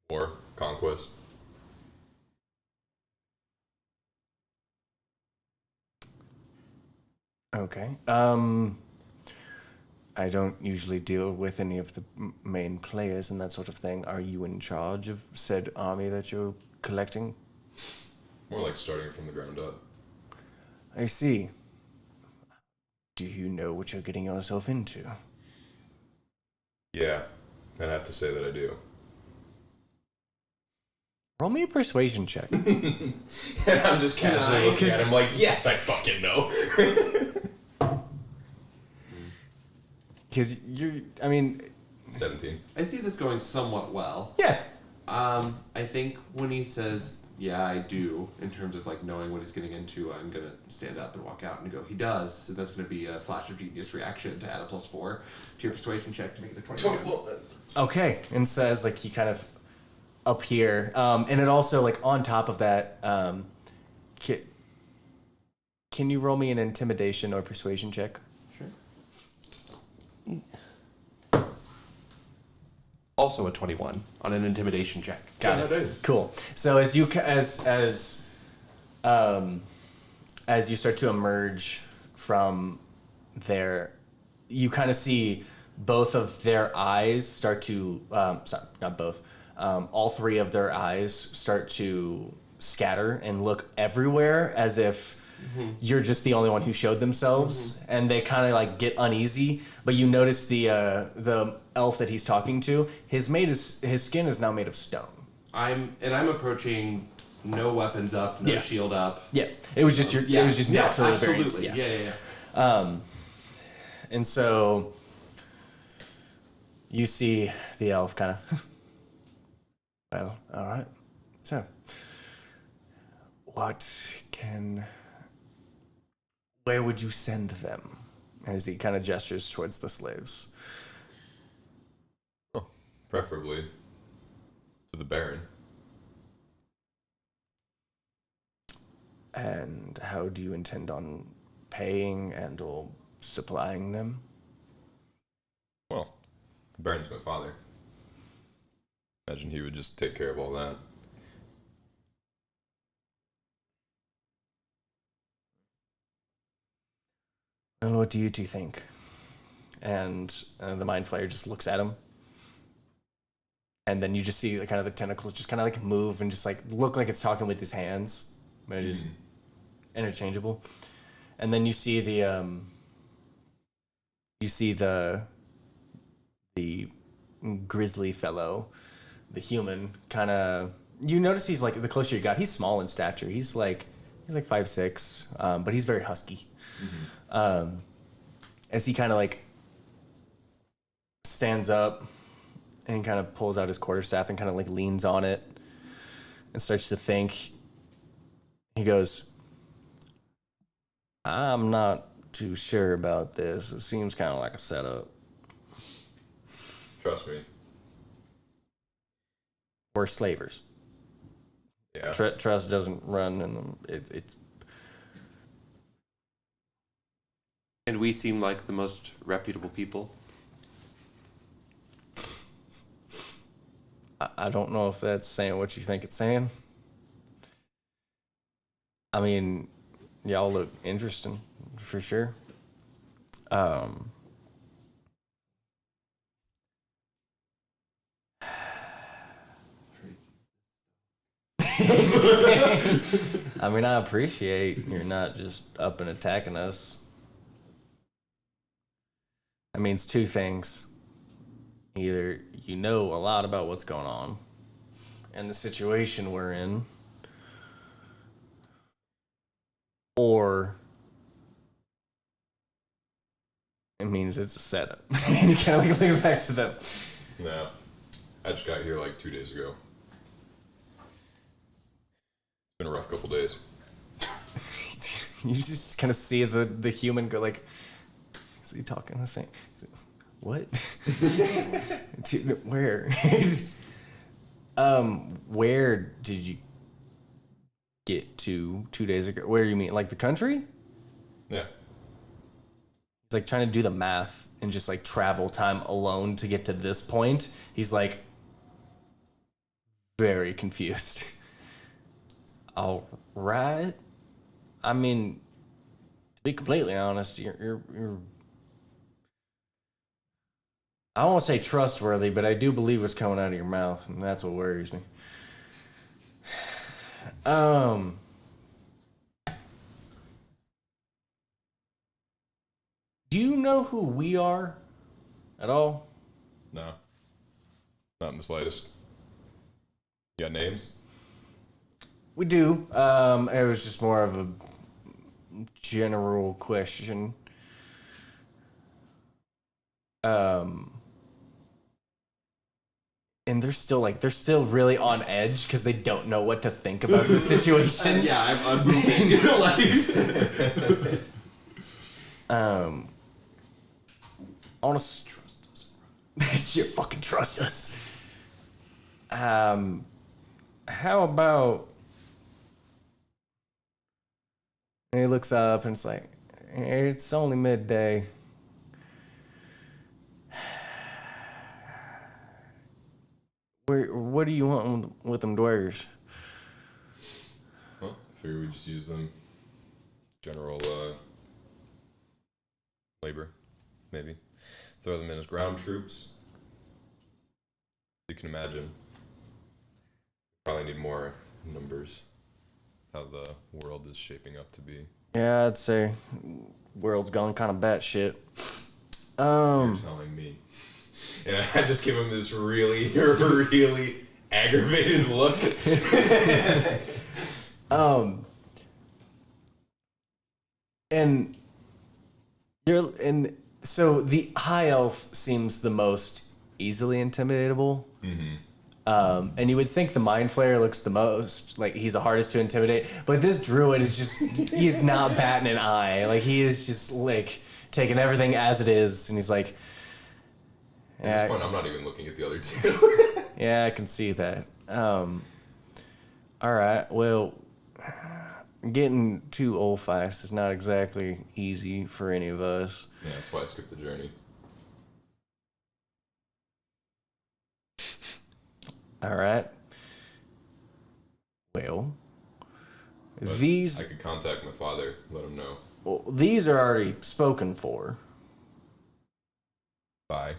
War, conquest. Okay. I don't usually deal with any of the main players and that sort of thing. Are you in charge of said army that you're collecting? More like starting from the ground up. I see. Do you know what you're getting yourself into? Yeah, I'd have to say that I do. Roll me a persuasion check. And I'm just casually looking at him like, yes, I fucking know. Because I mean... 17. I see this going somewhat well. Yeah. I think when he says, yeah, I do, in terms of like knowing what he's getting into, I'm going to stand up and walk out and go, he does. And that's going to be a flash of genius reaction to add a +4 to your persuasion check to make it a 20. Okay. And says, like, he kind of up here. And it also, like, on top of that, can you roll me an intimidation or persuasion check? Sure. Also a 21 on an intimidation check. Got it. Cool. So as you start to emerge from there, you kind of see both of their eyes start to sorry, not both. All three of their eyes start to scatter and look everywhere as if you're just the only one who showed themselves, and they kind of like get uneasy. But you notice the elf that he's talking to, his skin is now made of stone. I'm approaching, no weapons up, no shield up. Yeah, it was just it was just naturally very absolutely. Yeah. And so you see the elf kind of. Well, all right. So, where would you send them? As he kind of gestures towards the slaves. Oh, preferably to the Baron. And how do you intend on paying and or supplying them? Well, the Baron's my father. Imagine he would just take care of all that. And what do you two think? And the Mind Flayer just looks at him. And then you just see kind of the tentacles just kind of like move and just like look like it's talking with his hands. But it's just interchangeable. And then you see the grizzly fellow, the human, kind of. You notice he's like, the closer you got, he's small in stature. He's like 5'6", but he's very husky. As he kind of like stands up and kind of pulls out his quarterstaff and kind of like leans on it and starts to think. He goes, I'm not too sure about this. It seems kind of like a setup. Trust me. We're slavers. Yeah. Trust doesn't run in them. It's And we seem like the most reputable people. I don't know if that's saying what you think it's saying. I mean, y'all look interesting, for sure. I mean, I appreciate you're not just up and attacking us. That means two things. Either you know a lot about what's going on and the situation we're in, or it means it's a setup. And you kind of like looks back to them. No. I just got here like 2 days ago. It's been a rough couple days. You just kind of see the human go like, is he talking the same? What? Where? Where did you get to 2 days ago? Where do you mean? Like the country? Yeah. He's like trying to do the math and just like travel time alone to get to this point. He's like very confused. All right. I mean, to be completely honest, you're I won't say trustworthy, but I do believe what's coming out of your mouth, and that's what worries me. Do you know who we are at all? No. Not in the slightest. You got names? We do. It was just more of a general question. And they're still really on edge because they don't know what to think about the situation. Yeah, I'm moving. Honest, trust us. You fucking trust us. How about? And he looks up and it's like, it's only midday. What do you want with them dwarves? Well, I figure we just use them. General labor, maybe. Throw them in as ground troops. You can imagine. Probably need more numbers. How the world is shaping up to be. Yeah, I'd say world's gone kind of batshit. You're telling me. And I just give him this really, really aggravated look. And so the high elf seems the most easily intimidatable. Mm-hmm. And you would think the mind flayer looks the most like he's the hardest to intimidate, but this druid is just—he's not batting an eye. Like he is just like taking everything as it is, and he's like. At this point, I'm not even looking at the other two. Yeah, I can see that. All right, well, getting to Olfast is not exactly easy for any of us. Yeah, that's why I skipped the journey. All right. Well, But these I could contact my father, let him know. well, these are already spoken for. Bye.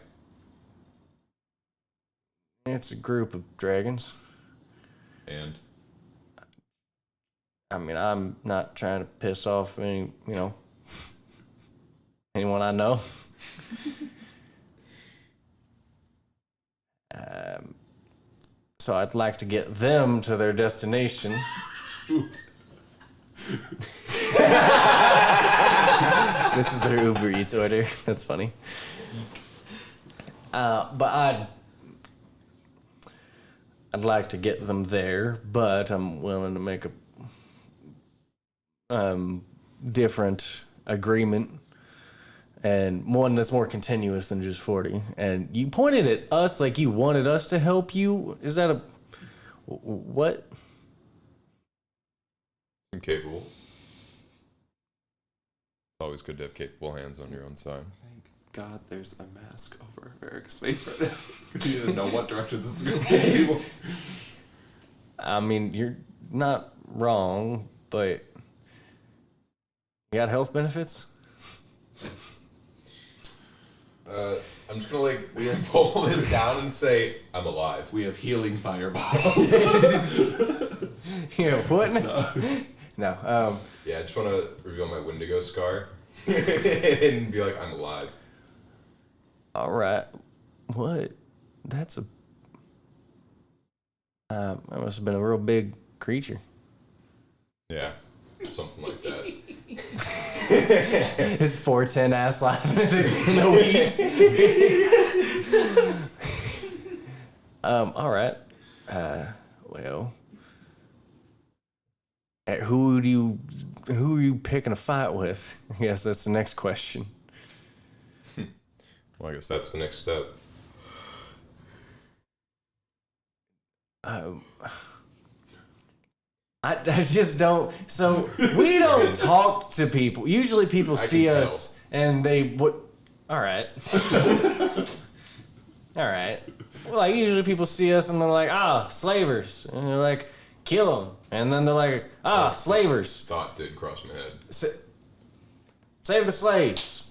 It's a group of dragons. And I mean, I'm not trying to piss off anyone I know. So I'd like to get them to their destination. This is their Uber Eats order. That's funny. But I'd like to get them there, but I'm willing to make a different agreement and one that's more continuous than just 40. And you pointed at us like you wanted us to help you. Is that a what? I'm capable. It's always good to have capable hands on your own side. Thank God there's a mask over Veryk's face right now. You didn't know what direction this is going. I mean, you're not wrong, but you got health benefits? I'm just gonna pull this down and say I'm alive. We have healing fireball. Yeah, what? No. Yeah, I just want to reveal my Wendigo scar and be like, I'm alive. All right. What? That's a. That must have been a real big creature. Yeah, something like that. His 410 ass laughing in the weed. All right. Well. Who are you picking a fight with? I guess that's the next question. Well, I guess that's the next step. I just don't. So we don't talk to people. Usually people see can us and they would. All right. All right. Well, like usually people see us and they're like, slavers, and they're like, kill them, and then they're like, slavers. Thought did cross my head. Save the slaves,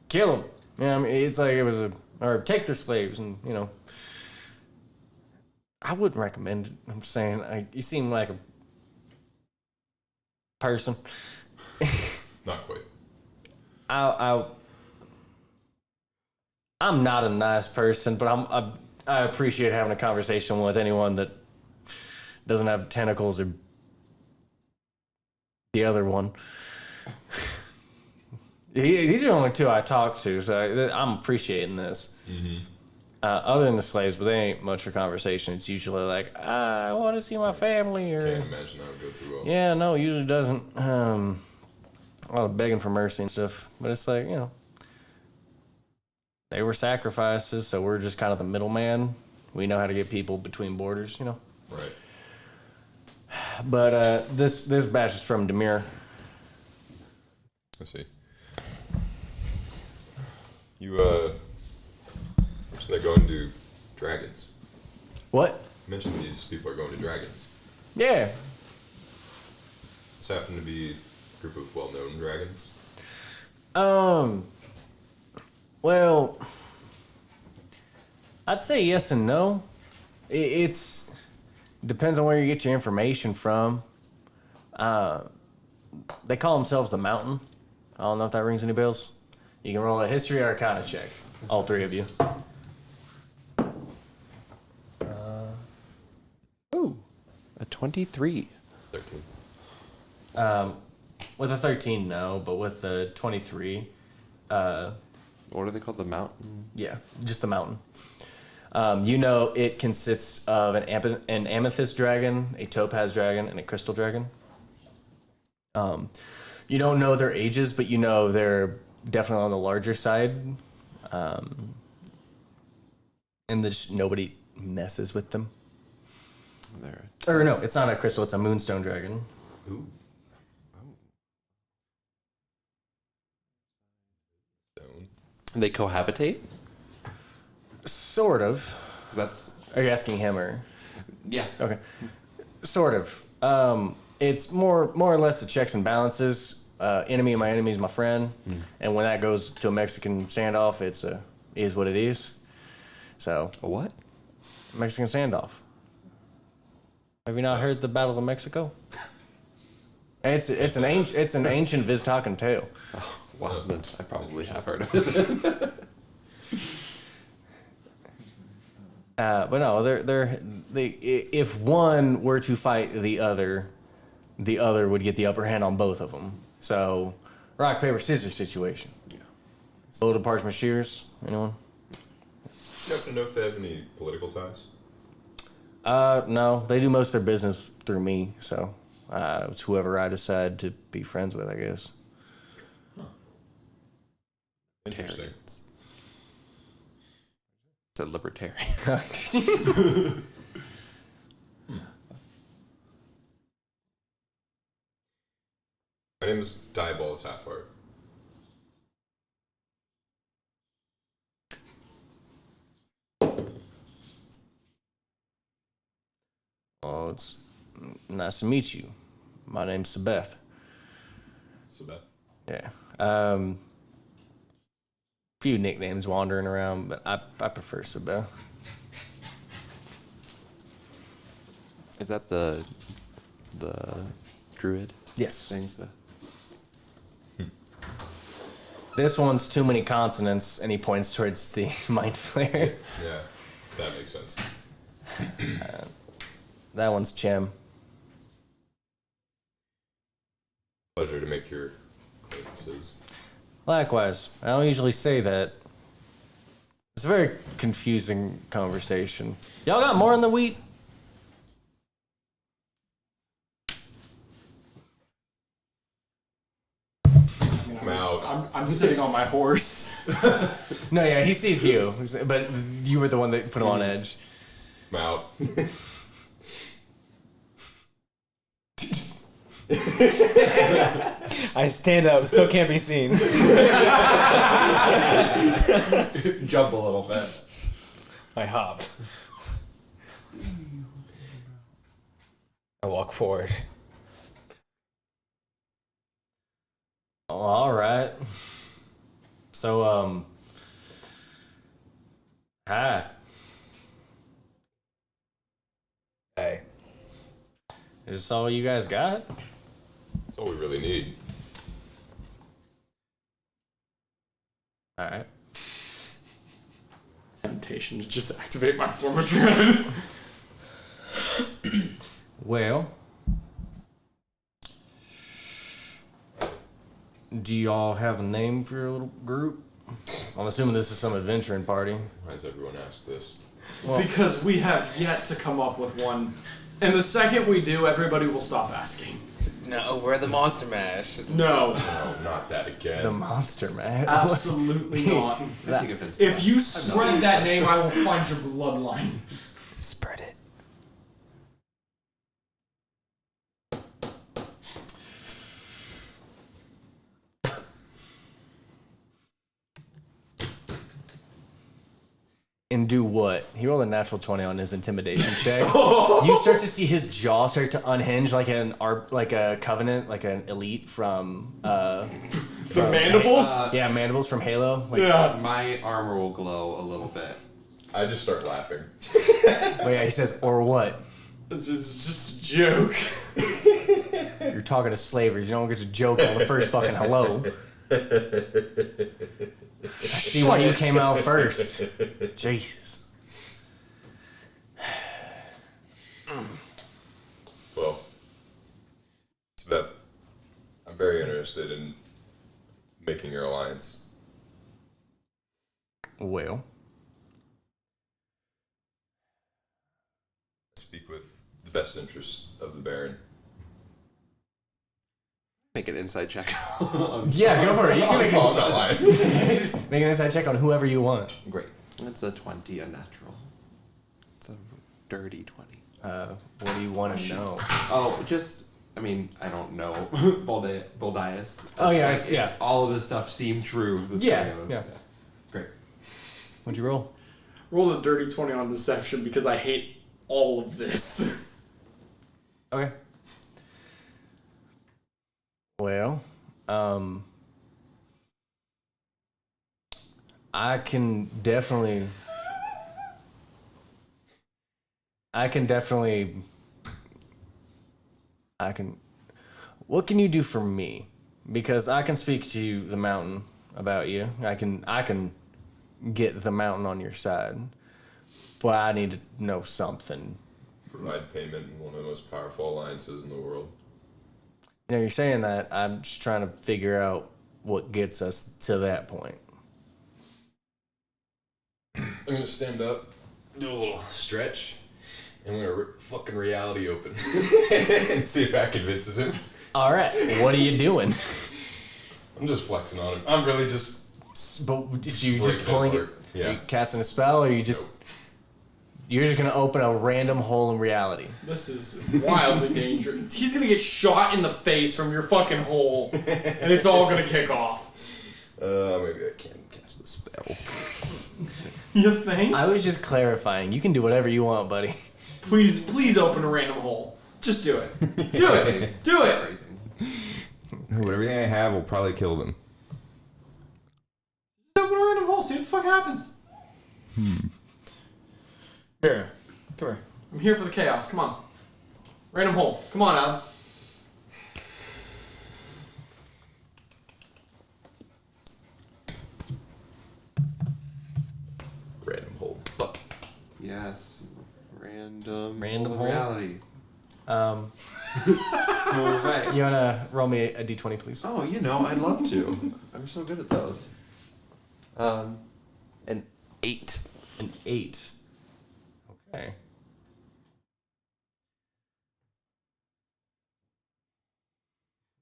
kill them. Yeah, I mean, it's like it was or take their slaves, and I wouldn't recommend it. I'm saying you seem like a person. Not quite. I'm not a nice person, but I appreciate having a conversation with anyone that doesn't have tentacles or the other one. These are the only two I talk to, so I'm appreciating this. Mm-hmm. Other than the slaves, but they ain't much for conversation. It's usually like, I want to see my family, or Can't imagine that would go too well. yeah, no, it usually doesn't. A lot of begging for mercy and stuff, but it's like, they were sacrifices, so we're just kind of the middleman. We know how to get people between borders, Right. But this batch is from Demir. Let's see. You mentioned they're going to dragons. What? You mentioned these people are going to dragons. Yeah. This happen to be a group of well-known dragons. Well, I'd say yes and no. It's depends on where you get your information from. They call themselves the Mountain. I don't know if that rings any bells. You can roll a history or arcana check. All three of you. A 23. 13. With a 13, no, but with the 23, What are they called? The mountain? yeah, just the Mountain. It consists of an amethyst dragon, a topaz dragon, and a crystal dragon. You don't know their ages, but they're definitely on the larger side. And nobody messes with them. There. Or no, it's not a crystal, it's a moonstone dragon. Ooh. Stone. They cohabitate? Sort of. That's. Are you asking him or? Yeah. Okay. Sort of. It's more or less the checks and balances. Enemy of my enemy is my friend. And when that goes to a Mexican standoff, it's is what it is. So, A what? Mexican standoff. Have you not heard the Battle of Mexico? It's an ancient Viztok tale. Oh, wow. Then I probably have heard of it. But no, if one were to fight the other would get the upper hand on both of them. So, rock, paper, scissors situation. Yeah. Bullet, parchment, shears. Anyone? You happen to know if they have any political ties? No, they do most of their business through me. So, it's whoever I decide to be friends with, I guess. Interesting. Libertarians. It's a libertarian. My name is Boldaius Halfheart. Well, it's nice to meet you. My name's Sabeth. Sabeth. Yeah. Few nicknames wandering around, but I prefer Sabeth. Is that the druid? Yes. Things that. This one's too many consonants, and he points towards the mind flare. Yeah, that makes sense. That one's Chem. Pleasure to make your acquaintances. Likewise. I don't usually say that. It's a very confusing conversation. Y'all got more in the wheat? I'm sitting on my horse. No, yeah, he sees you, but you were the one that put him on edge. I'm out. I stand up, still can't be seen. Jump a little bit. I hop. I walk forward. All right. So, hi. Hey. Is this all you guys got? That's all we really need. All right. temptation to just activate my form of dread. Well, do y'all have a name for your little group? I'm assuming this is some adventuring party. Why does everyone ask this? Well, Because we have yet to come up with one. And the second we do, everybody will stop asking. No, we're the Monster Mash. No, No, not that again. the monster, man. absolutely not. I take offense to If that. you spread that name, I will find your bloodline. Spread it. And do what? He rolled a natural 20 on his intimidation check. You start to see his jaw start to unhinge like a covenant, like an elite from The mandibles? yeah, mandibles from Halo. Like, Yeah. My armor will glow a little bit. I just start laughing. But yeah, he says, or what? This is just a joke. You're talking to slavers. You don't get to joke on the first fucking hello. I see why you came out first. Jesus. Well, Beth, I'm very interested in making your alliance. Well, Speak with the best interests of the Baron. Make an inside check. yeah, go for it. You can make, Oh, I'm not lying. make an inside check on whoever you want. Great. It's a 20, a natural. It's a dirty 20. What do you want to know? Oh, just, I mean, I don't know. Boldaius. Oh, yeah, It's yeah. All of this stuff seemed true. That's Yeah, going on. yeah. Great. What'd you roll? Roll a dirty 20 on deception because I hate all of this. Okay. Well, I can definitely. What can you do for me? Because I can speak to the mountain about you. I can get the mountain on your side. But I need to know something. Provide payment in one of the most powerful alliances in the world. You know, you're saying that. I'm just trying to figure out what gets us to that point. I'm gonna stand up, do a little stretch, and I'm gonna rip the fucking reality open and see if that convinces him. All right, what are you doing? I'm just flexing on him. I'm really just. But you just breaking pulling it? apart. Yeah. Are you casting a spell, or are you just? You're just gonna open a random hole in reality. This is wildly dangerous. He's gonna get shot in the face from your fucking hole, and it's all gonna kick off. Maybe I can cast a spell. You think? I was just clarifying. You can do whatever you want, buddy. Please open a random hole. Just do it. Do it. Do it. Phrasing. Everything I have will probably kill them. Just open a random hole. See what the fuck happens. Here. Come here. I'm here for the chaos. Come on. Random hole. Come on, Adam. Random hole. Fuck. Yes. Random hole? reality. Um, All right. you wanna roll me a d20, please? Oh, you know, I'd love to. I'm so good at those. An 8. An 8. Okay.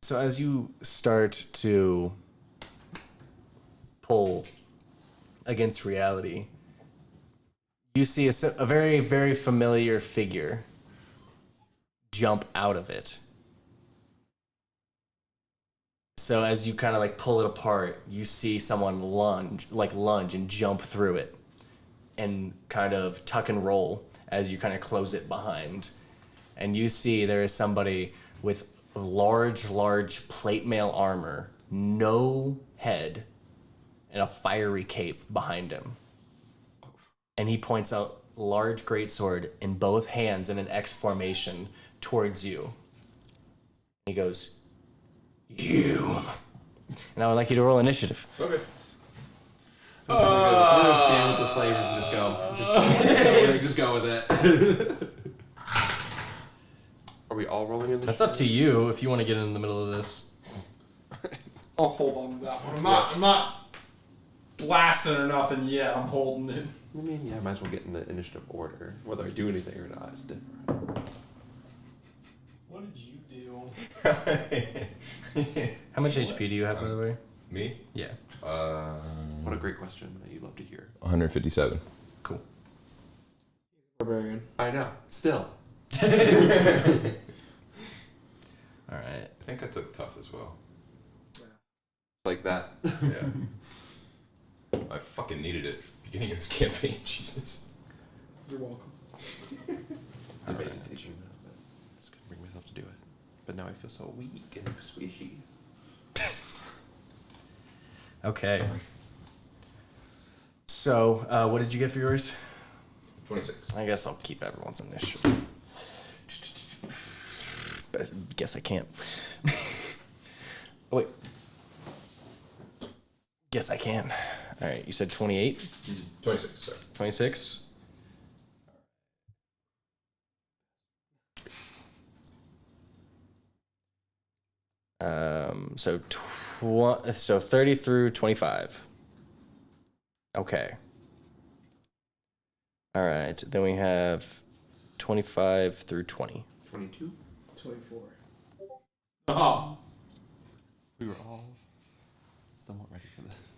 So as you start to pull against reality, you see a very, very familiar figure jump out of it. So as you kind of like pull it apart, you see someone lunge and jump through it and kind of tuck and roll as you kind of close it behind. And you see there is somebody with large plate mail armor, no head, and a fiery cape behind him. And he points out large greatsword in both hands in an X formation towards you. He goes, "You." And I would like you to roll initiative. Okay. I'm gonna stand with the slavers and just go with it. Are we all rolling in the That's up to you if you want to get in the middle of this. I'll hold on to that one. I'm not blasting or nothing yet. I'm holding it. I mean, yeah, I might as well get in the initiative order. Whether I do anything or not is different. What did you do? How much HP do you have, by the way? Me? Yeah. What a great question that you'd love to hear. 157. Cool. Barbarian. I know. Still. All right. I think I took tough as well. Like that. Yeah. I fucking needed it beginning of this campaign. Jesus. You're welcome. Debating teaching that, but I just couldn't bring myself to do it. But now I feel so weak and squishy. Okay. So, what did you get for yours? 26. I guess I'll keep everyone's initiative. But I guess I can't. Oh, wait. Guess I can. All right, you said 28? 26, sorry. 26? So 30 through 25. Okay. All right, then we have 25 through 20. 22? 24. Oh. We were all somewhat ready for this.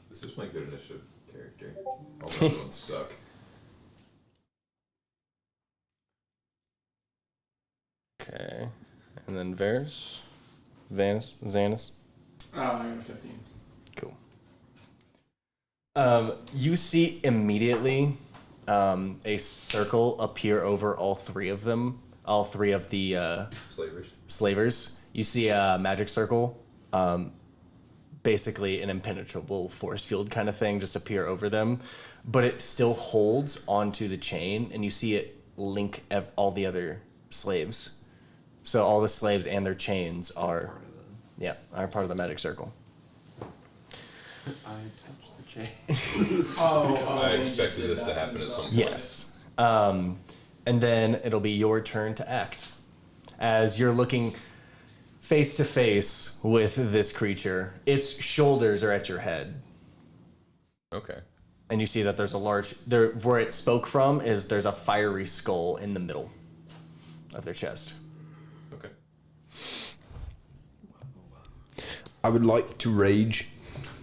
This is my good initiative character. All the other ones suck. Okay. And then Zanis. I got a 15. Cool. You see immediately a circle appear over all three of them. All three of the slavers. You see a magic circle, basically an impenetrable force field kind of thing, just appear over them, but it still holds onto the chain, and you see it link all the other slaves. So all the slaves and their chains are part of the magic circle. I touched the chain. I expected this to happen at some point. Yes. And then it'll be your turn to act. As you're looking face to face with this creature, its shoulders are at your head. Okay. And you see that there's a large... where it spoke from is there's a fiery skull in the middle of their chest. Okay. I would like to rage.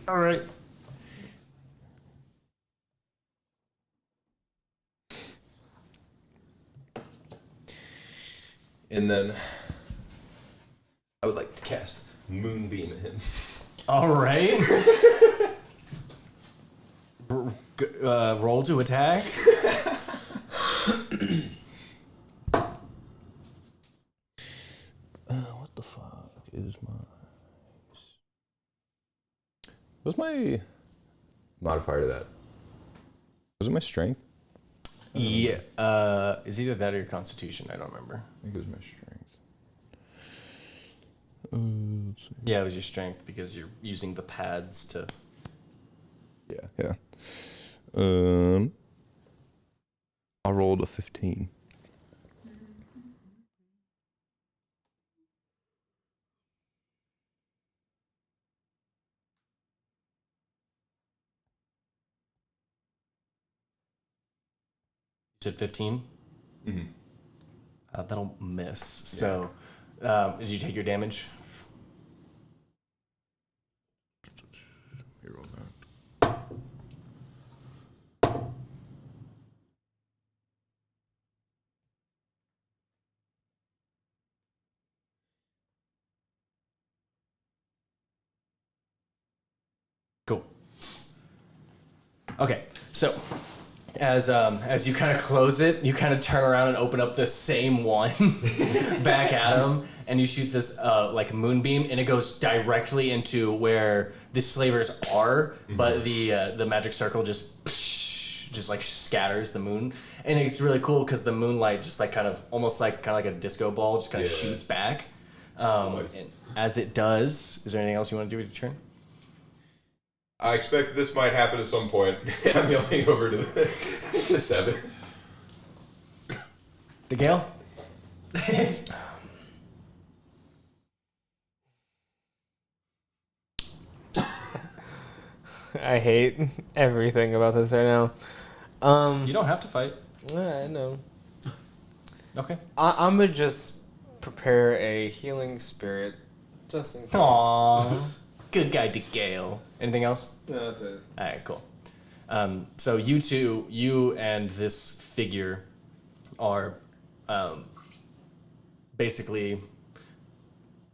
All right. And then I would like to cast Moonbeam at him. All right. Roll to attack. What the fuck is my... What's my modifier to that? Was it my strength? Yeah. Is either that or your constitution? I don't remember. I think it was my strength. Let's see. Yeah, it was your strength because you're using the pads to... Yeah. I rolled a 15. You said 15? Mm-hmm. That'll miss. So, did you take your damage? Here, roll that. Cool. Okay, so as you kind of close it, you kind of turn around and open up the same one back at him, and you shoot this like moonbeam, and it goes directly into where the slavers are, but the magic circle just like scatters the moon, and it's really cool because the moonlight just like kind of like a disco ball just kind of shoots back. Nice. And as it does, is there anything else you want to do with your turn? I expect this might happen at some point. I'm yelling over to the 7. DeGale? I hate everything about this right now. You don't have to fight. I know. Okay. I'm gonna just prepare a healing spirit, just in case. Aww. Good guy, DeGale. Anything else? No, that's it. Alright, cool. So you two, you and this figure are basically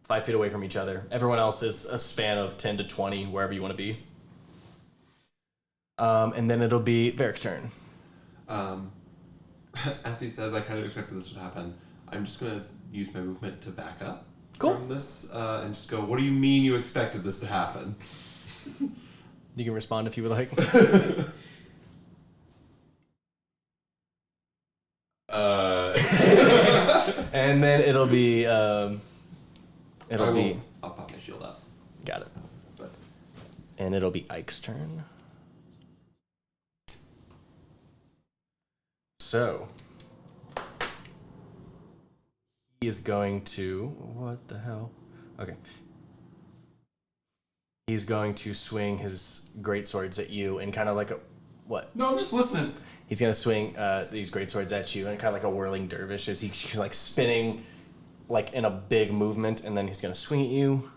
5 feet away from each other. Everyone else is a span of 10 to 20, wherever you want to be. And then it'll be Veryk's turn. As he says, I kind of expected this would happen. I'm just going to use my movement to back up from this and just go, what do you mean you expected this to happen? You can respond if you would like. And then it'll be I'll pop my shield up. got it. But And it'll be Ike's turn. So he is going to what the hell? Okay. He's going to swing his great swords at you and kind of like a what? No, I'm just listening. He's gonna swing these great swords at you and kind of like a whirling dervish as he's like spinning like in a big movement, and then he's gonna swing at you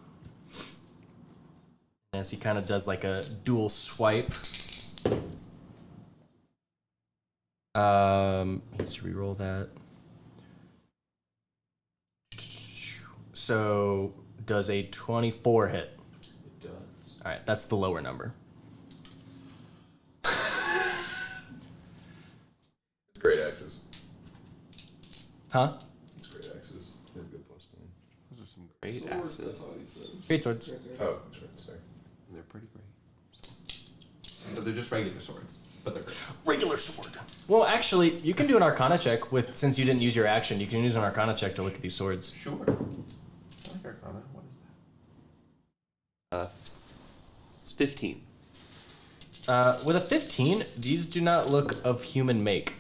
as he kind of does like a dual swipe. Needs to reroll that. So does a 24 hit? it does. All right, that's the lower number. It's great axes. Huh? It's great axes. They have good +10. Those are some great axes. Great swords. Oh, that's right. Sorry. They're pretty great. But they're just regular swords. But they're great. Regular sword. Well, actually, you can do an Arcana check with since you didn't use your action. You can use an Arcana check to look at these swords. Sure. I like Arcana. What is that? 15. With a 15, these do not look of human make.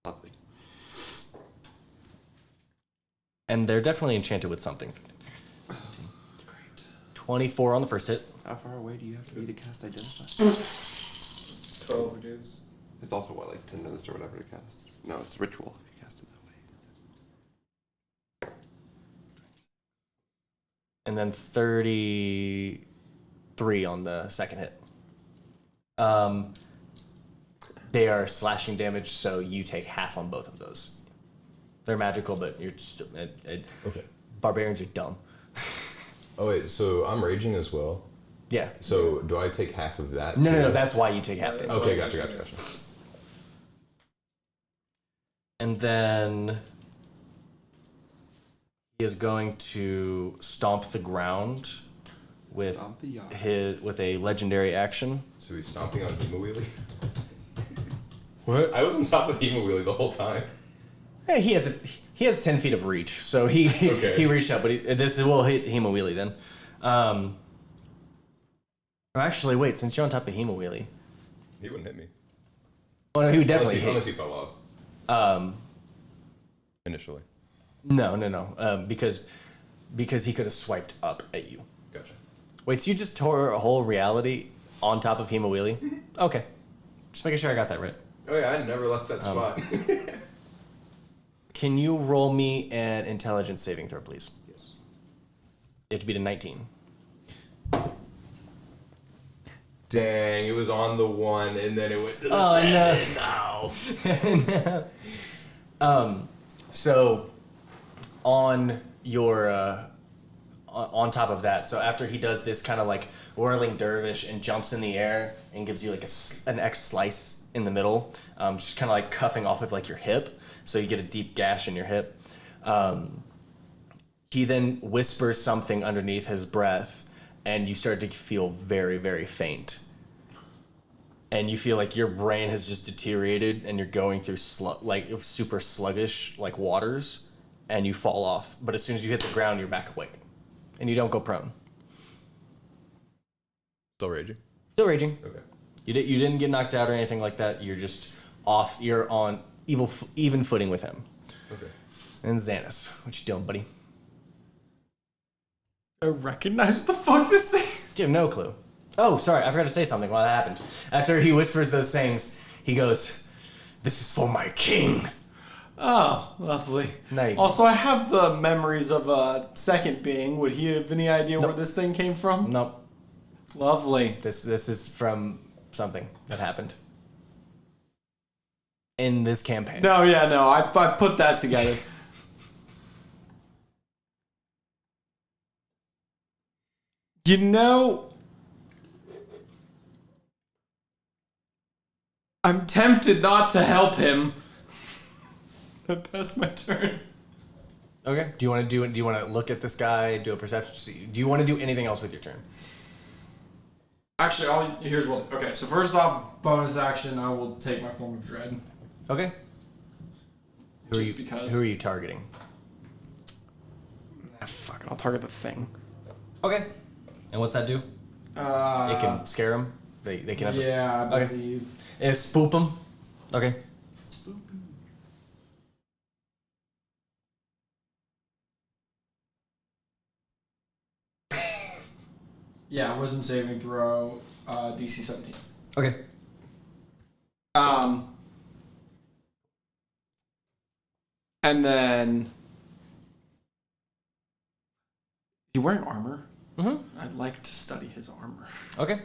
Lovely. And they're definitely enchanted with something. Great. 24 on the first hit. How far away do you have to be to cast Identify? 12 reduce. It's also, what, like 10 minutes or whatever to cast? No, it's ritual if you cast it that way. And then 33 on the second hit. They are slashing damage, so you take half on both of those. They're magical, but you're still, Okay. barbarians are dumb. Oh wait, so I'm raging as well. Yeah. So do I take half of that? No, too? no, that's why you take half damage. Okay, gotcha. And then he is going to stomp the ground with Stomp the yard. with a legendary action. So he's stomping on Hemowheelie? What? I was on top of Hemowheelie the whole time. Hey, he has 10 feet of reach, so he Okay. he reached up, but this will hit Hemowheelie then. Actually, wait, since you're on top of Hemowheelie, He wouldn't hit me. oh no, he would definitely Unless hit. he fell off. Initially. No, because he could have swiped up at you. Gotcha. Wait, so you just tore a whole reality on top of Hemowheelie? Okay, just making sure I got that right. Oh yeah, I never left that spot. Can you roll me an intelligence saving throw, please? Yes. You have to beat a 19. Dang, it was on the 1 and then it went to the Oh, 7. no. So on your on top of that, so after he does this kind of like whirling dervish and jumps in the air and gives you like an X slice in the middle, just kind of like cuffing off of like your hip, so you get a deep gash in your hip. He then whispers something underneath his breath, and you start to feel very, very faint. And you feel like your brain has just deteriorated, and you're going through like super sluggish like waters, and you fall off. But as soon as you hit the ground, you're back awake, and you don't go prone. Still raging? Still raging. Okay. You didn't get knocked out or anything like that. You're just off. You're on even footing with him. Okay. And Zanis, what you doing, buddy? I recognize what the fuck this thing is. You have no clue. Oh, sorry, I forgot to say something while that happened. After he whispers those things, he goes, "This is for my king." Oh, lovely. Now you- Also, I have the memories of a second being. Would he have any idea where this thing came from? Nope. Lovely. This is from something that happened in this campaign. No, yeah, no. I put that together. You know, I'm tempted not to help him. I pass my turn. Okay. Do you want to look at this guy? Do a perception? Do you want to do anything else with your turn? Actually, here's what. Okay, so first off, bonus action, I will take my form of dread. Okay. Just because. Who are you targeting? Fuck it, I'll target the thing. Okay. And what's that do? It can scare them. They can have. Yeah, I Okay. believe. Spook them. Okay. Yeah, wisdom saving throw, DC 17. Okay. And then, is he wearing armor? Mm-hmm. I'd like to study his armor. Okay.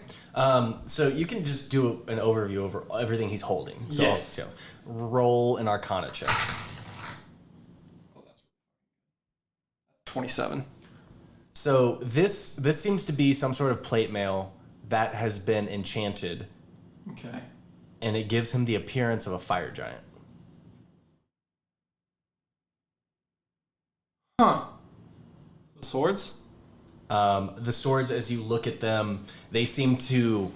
So you can just do an overview over everything he's holding. So Yes. I'll roll an Arcana check. Oh, that's 27. So this seems to be some sort of plate mail that has been enchanted, Okay. and it gives him the appearance of a fire giant. Huh. The swords? The swords, as you look at them, they seem to...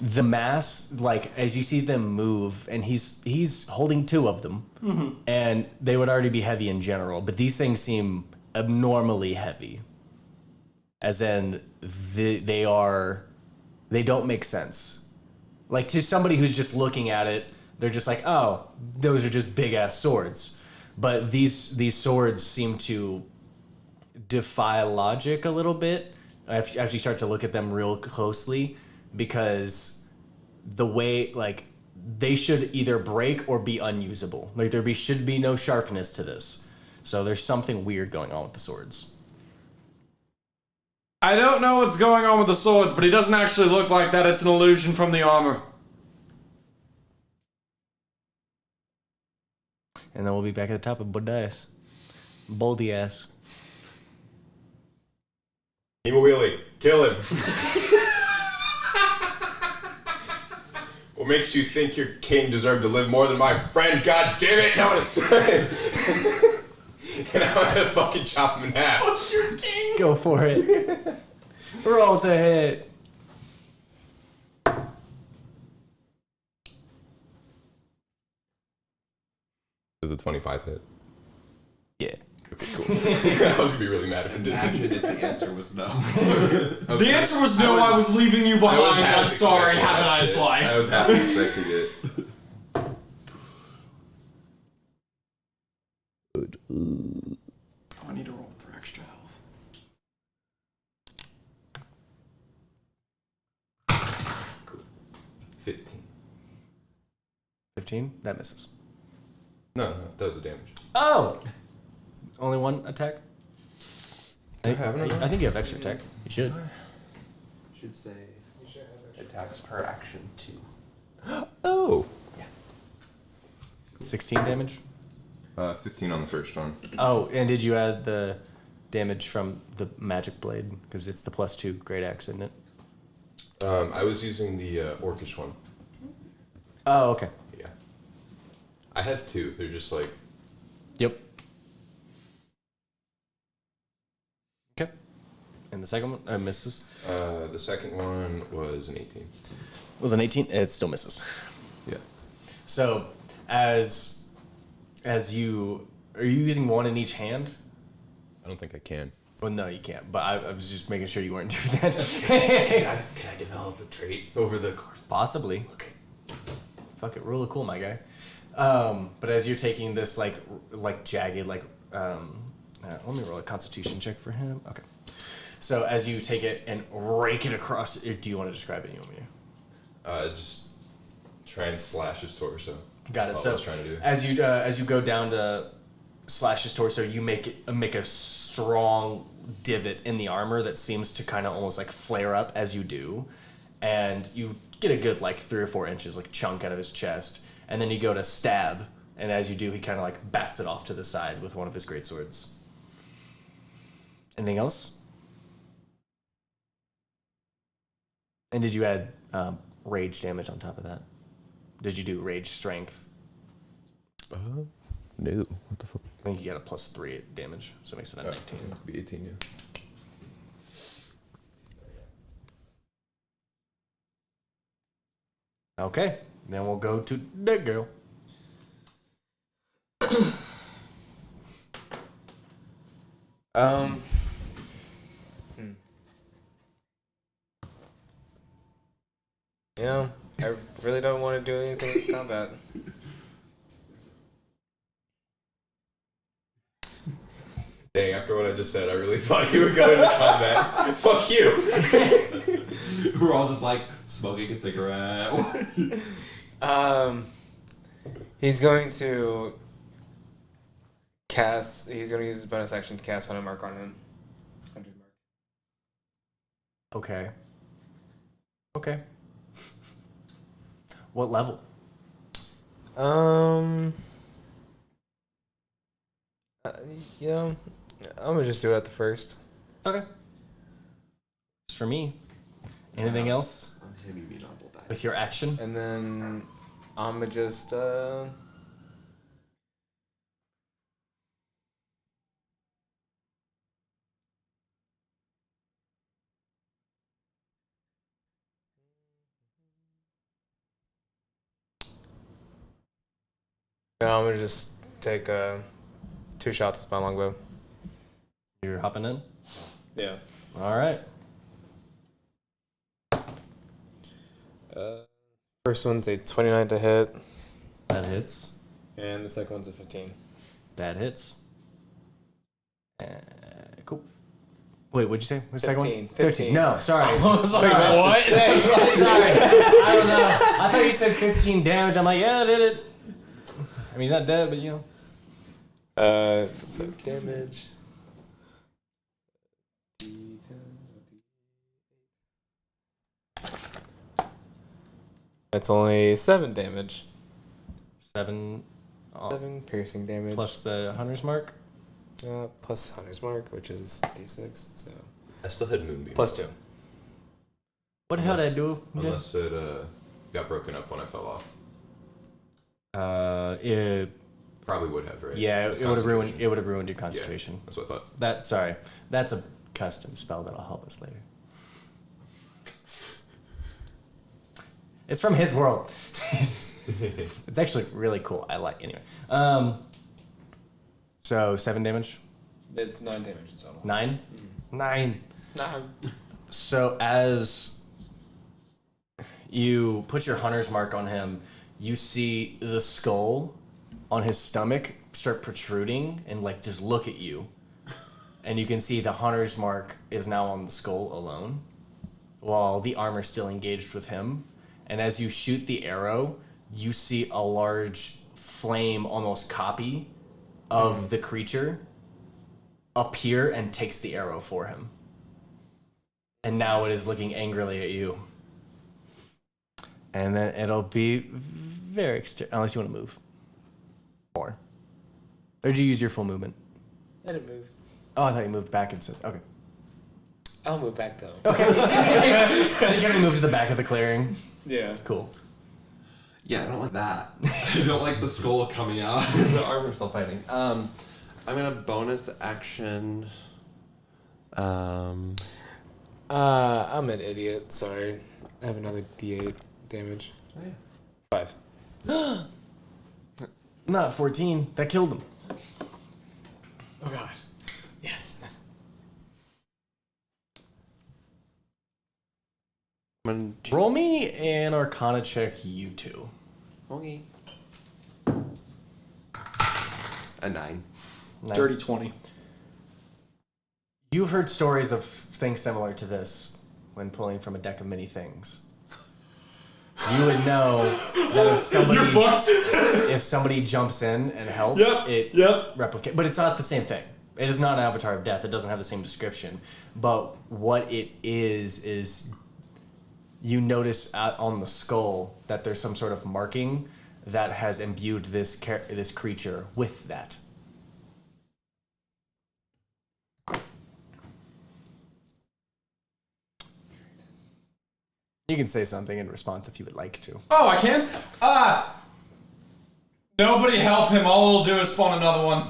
The mass, like, as you see them move, and he's holding two of them, and they would already be heavy in general, but these things seem abnormally heavy. As in, they don't make sense. Like, to somebody who's just looking at it, they're just like, oh, those are just big-ass swords. But these swords seem to defy logic a little bit as you start to look at them real closely, because the way, like, they should either break or be unusable. Like, should be no sharpness to this. So there's something weird going on with the swords. I don't know what's going on with the swords, but he doesn't actually look like that. It's an illusion from the armor. And then we'll be back at the top of Boldaius. Boldaius. Emo Wheelie, kill him. What makes you think your king deserved to live more than my friend? God damn it! No, and I'm gonna fucking chop him in half. What's your king? Go for it. Roll to hit. Does a 25 hit? Yeah. Okay, cool. I was gonna be really mad if it didn't. Imagine if the answer was no. The answer was no, I was leaving you behind. I'm sorry, have a nice life. I was half expecting it. Oh, I need to roll for extra health. Cool. 15. 15? That misses. No, does the damage. Oh! Only one attack? Do I have another? I think you have extra attack. You should. Should say attacks per action 2. Oh. 16 damage? 15 on the first one. Oh, and did you add the damage from the magic blade? Because it's the +2 great axe, isn't it? I was using the orcish one. Oh, okay. Yeah. I have 2. They're just like... Yep. Okay. And the second one misses. the second one was an 18. Was an 18? It still misses. Yeah. So, as you... Are you using one in each hand? I don't think I can. Well, no, you can't. But I was just making sure you weren't doing that. Can I develop a trait over the course? Possibly. Okay. Fuck it, rule of cool, my guy. But as you're taking this like jagged let me roll a Constitution check for him. Okay. So as you take it and rake it across, do you want to describe it? You want me to? Just try and slash his torso. Got That's it. all I So was trying to do. as you go down to slash his torso, you make a strong divot in the armor that seems to kind of almost like flare up as you do, and you get a good like 3 or 4 inches like chunk out of his chest, and then you go to stab, and as you do, he kind of like bats it off to the side with one of his great swords. Anything else? And did you add rage damage on top of that? Did you do rage strength? No. What the fuck? I think you got a +3 damage, so it makes it a 19. Be 18, yeah. Okay, then we'll go to DeGale. Yeah, I really don't want to do anything in this combat. Dang, after what I just said, I really thought you were going to combat. Fuck you! We're all just like smoking a cigarette. He's going to cast. He's going to use his bonus action to cast Hunter Mark on him. Hunter Mark. Okay. Okay. What level? You know, I'm gonna just do it at the first. Okay. It's for me. Anything else I'm him, you mean on Boldaius. with your action? And then I'm gonna just no, I'm gonna just take 2 shots with my longbow. You're hopping in? Yeah. All right. First one's a 29 to hit, That hits. and the second one's a 15. That hits. Cool. Wait, what'd you say? What's the second one? 15. No, sorry. I was like, Sorry. what? Sorry. I don't know. I thought you said 15 damage. I'm like, yeah, I did it. I mean, he's not dead, but you know. So damage. It's only 7 damage. 7 7 piercing damage. plus the hunter's mark. Plus Hunter's Mark, which is D6, so. I still had Moonbeam. Plus 2. What the hell did I do? Unless it got broken up when I fell off. It, Probably would have, right? yeah, It's it would have ruined. concentration. It would have ruined your concentration. That's what I thought. That's a custom spell that'll help us later. It's from his world. It's actually really cool. I like anyway. So 7 damage. It's 9 damage in total. 9. 9. Nah. So as you put your hunter's mark on him, you see the skull on his stomach start protruding and like just look at you. And you can see the hunter's mark is now on the skull alone, while the armor's still engaged with him. And as you shoot the arrow, you see a large flame, almost copy of the creature appear and takes the arrow for him. And now it is looking angrily at you. And then it'll be Veryk's turn, unless you want to move. Or did you use your full movement? I didn't move. Oh, I thought you moved back and said, okay. I'll move back though. Okay. You gotta move to the back of the clearing. Yeah. Cool. Yeah, I don't like that. I don't like the skull coming out. The armor still fighting. I'm gonna bonus action. I'm an idiot. Sorry. I have another D8 damage. Oh, yeah. 5. Not 14. That killed him. Oh god. Yes. Roll me an Arcana check, you two. Okay. A 9. Dirty 20. You've heard stories of things similar to this when pulling from a deck of many things. You would know that if somebody jumps in and helps, it replicates. But it's not the same thing. It is not an avatar of death. It doesn't have the same description. But what it is you notice on the skull that there's some sort of marking that has imbued this creature with that. You can say something in response if you would like to. Oh, I can? Nobody help him. All it'll do is spawn another one.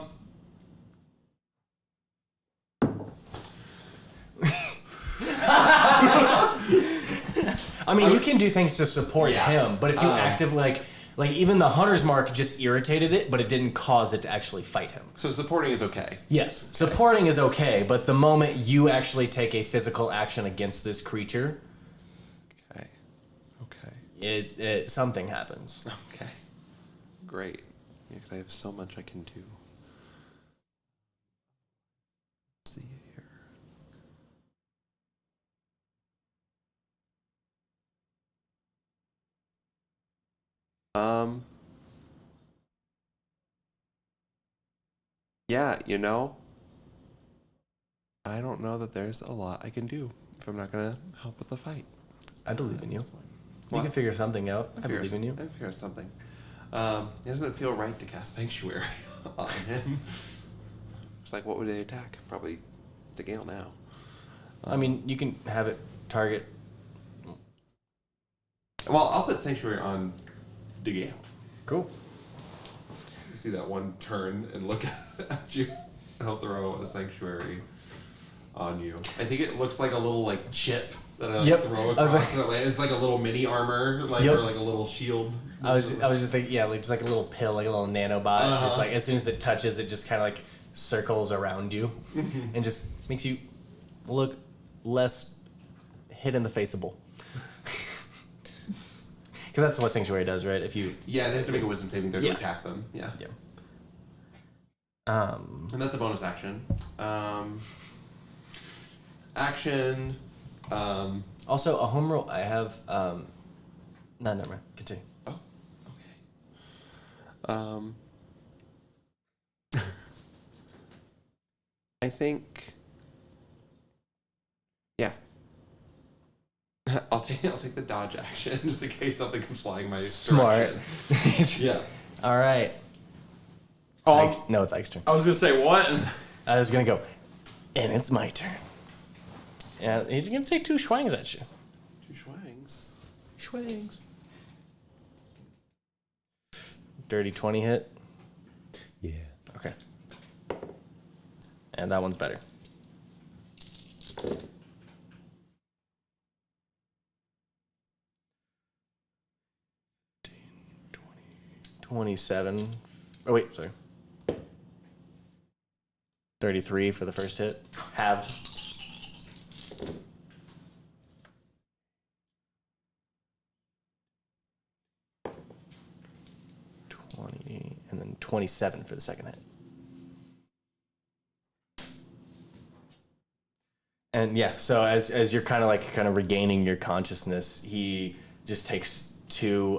I mean, you can do things to support him, but if you actively, like even the Hunter's Mark just irritated it, but it didn't cause it to actually fight him. So supporting is okay. Yes, supporting is okay, but the moment you actually take a physical action against this creature, Okay. something happens. Okay. Great. Yeah, 'cause I have so much I can do. Let's see here. Yeah, I don't know that there's a lot I can do if I'm not gonna help with the fight. I believe in you. What? You can figure something out. I believe in you. I can figure out something. It doesn't feel right to cast Sanctuary on him. It's like, what would they attack? Probably DeGale now. I mean, you can have it target. Well, I'll put Sanctuary on DeGale. Cool. You see that one turn and look at you, and I'll throw a Sanctuary on you. I think it looks like a little chip that I throw across the land. It's like a little mini armor, or like a little shield. I was just thinking, just like a little pill, like a little nanobot. Just like as soon as it touches, it just kind of like circles around you, and just makes you look less hit in the faceable. Because that's what Sanctuary does, right? If you they have to make a Wisdom saving throw to attack them. Yeah. And that's a bonus action. Also, a home roll. I have. No, never mind. Continue. Oh, okay. I think. Yeah. I'll take the dodge action just in case something comes flying my Smart. direction. Yeah. All right. It's Ike's turn. I was gonna say what? I was gonna go, and it's my turn. And he's gonna take 2 schwangs at you. 2 schwangs. Schwangs. Dirty 20 hit. Yeah. Okay. And that one's better. 27. Oh, wait, sorry. 33 for the first hit. Halved. 20, and then 27 for the second hit. And yeah, so as you're kind of regaining your consciousness, he just takes two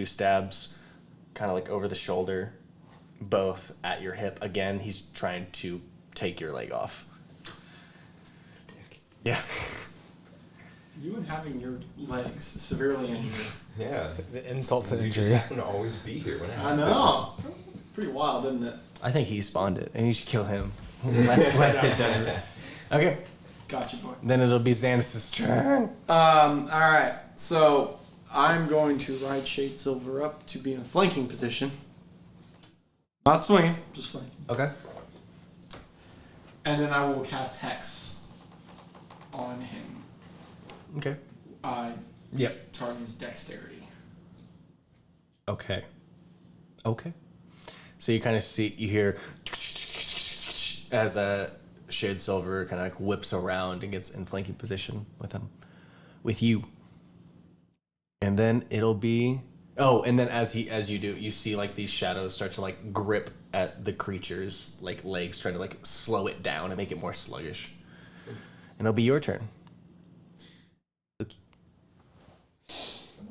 stabs, kind of like over the shoulder, both at your hip. Again, he's trying to take your leg off. Yeah. You and having your legs severely injured. Yeah. The insult to You injury. just happen to always be here when it I happens. know. It's pretty wild, isn't it? I think he spawned it, and you should kill him. Less ditch effort. Okay. Gotcha, boy. Then it'll be Zanis' turn. Alright. So, I'm going to ride Shade Silver up to be in a flanking position. Not swinging, just flanking. Okay. And then I will cast Hex on him. Okay. Yep. Targeting his dexterity. Okay. So you kind of you hear as a Shade Silver kind of like whips around and gets in flanking position with him. with you. And then it'll be... Oh, and then as you do, you see like these shadows start to like grip at the creature's like legs, trying to like slow it down and make it more sluggish. And it'll be your turn. I'm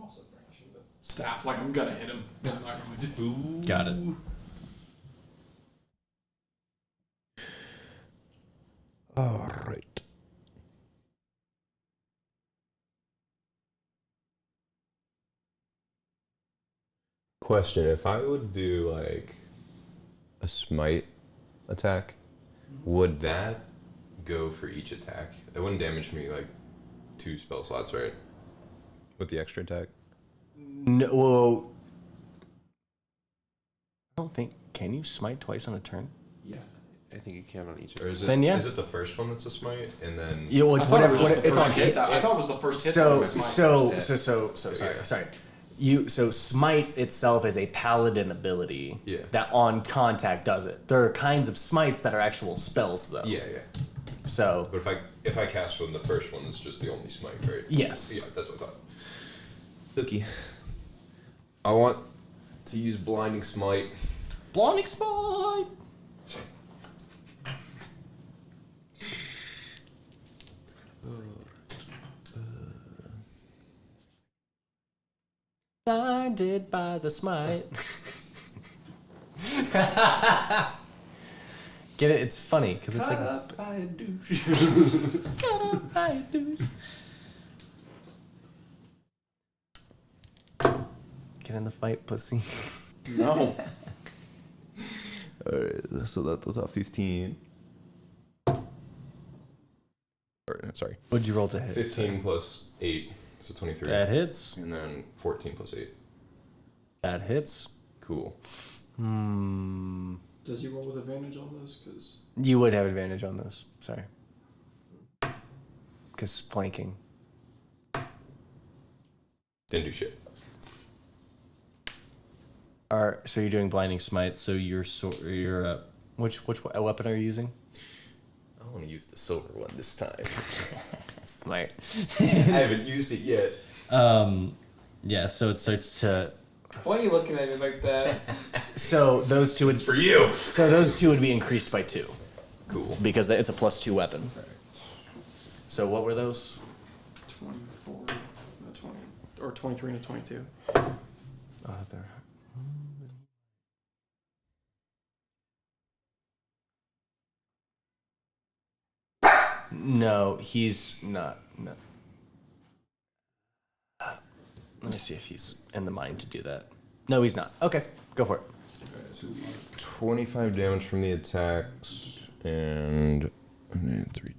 also brandishing the staff like I'm gonna hit him. But I'm not going to. Got it. All right. Question: if I would do like a smite attack, would that go for each attack? That wouldn't damage me like 2 spell slots, right? With the extra attack. No, well, I don't think. Can you smite twice on a turn? Yeah, I think you can on each. Or is it? Then, yeah. Is it the first one that's a smite, and then? You know, it's I thought whatever. it was just the It's first on hit. hit. I thought it was the first hit. that was my first hit. Sorry. So smite itself is a paladin ability Yeah. that on contact does it. There are kinds of smites that are actual spells though. Yeah. So But if I cast from the first one, it's just the only smite, right? yes. Yeah, that's what I thought. Looky. I want to use blinding smite. Blinding smite. Blinded by the smite. Get it? It's funny because it's like Up by a douche. cut up by a douche. Get in the fight, pussy. No. Alright, so that was 15. Sorry. What'd you roll to hit? 15 plus 8, so 23. That hits. And then 14 plus 8. That hits. Cool. Does he roll with advantage on those? Because You would have advantage on those. Sorry. Because flanking. Didn't do shit. So you're doing blinding smite. So your which weapon are you using? I want to use the silver one this time. Smite. I haven't used it yet. Yeah. So it starts to. Why are you looking at me like that? So those two would. It's for you! So those two would be increased by 2 Cool. because it's a +2 weapon. So what were those? 24 and a 20, or 23 and a 22. Oh, there. No, he's not. No. Let me see if he's in the mind to do that. No, he's not. Okay, go for it. 25 damage from the attacks, and 3d8. Did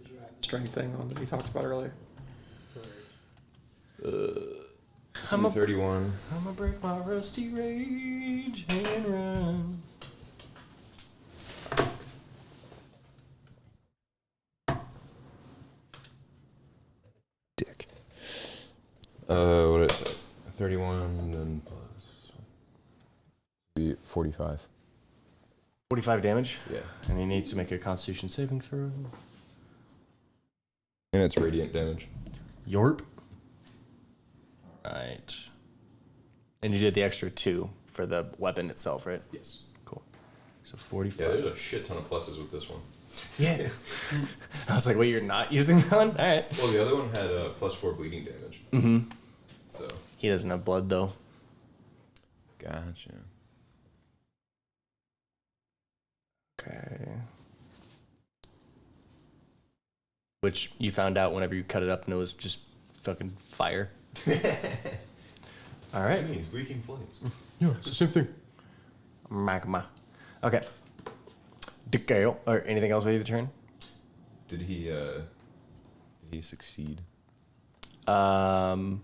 you add the strength thing on that we talked about earlier? I'm a- 31. I'm gonna break my rusty rage and run. Dick. What is it? 31 and plus 45. 45 damage, Yeah. and he needs to make a Constitution saving throw. And it's radiant damage. Yorp. Right. And you did the extra 2 for the weapon itself, right? Yes. Cool. So 45. Yeah, there's a shit ton of pluses with this one. Yeah. I was like, wait, you're not using that one? All right. Well, the other one had +4 bleeding damage. Mm-hmm. So, He doesn't have blood, though. Gotcha. Okay. Which you found out whenever you cut it up and it was just fucking fire. All right. he's leaking flames. Yeah, it's the same thing. Magma. Okay. DeGale. Or anything else with you to turn? Did he succeed? Roll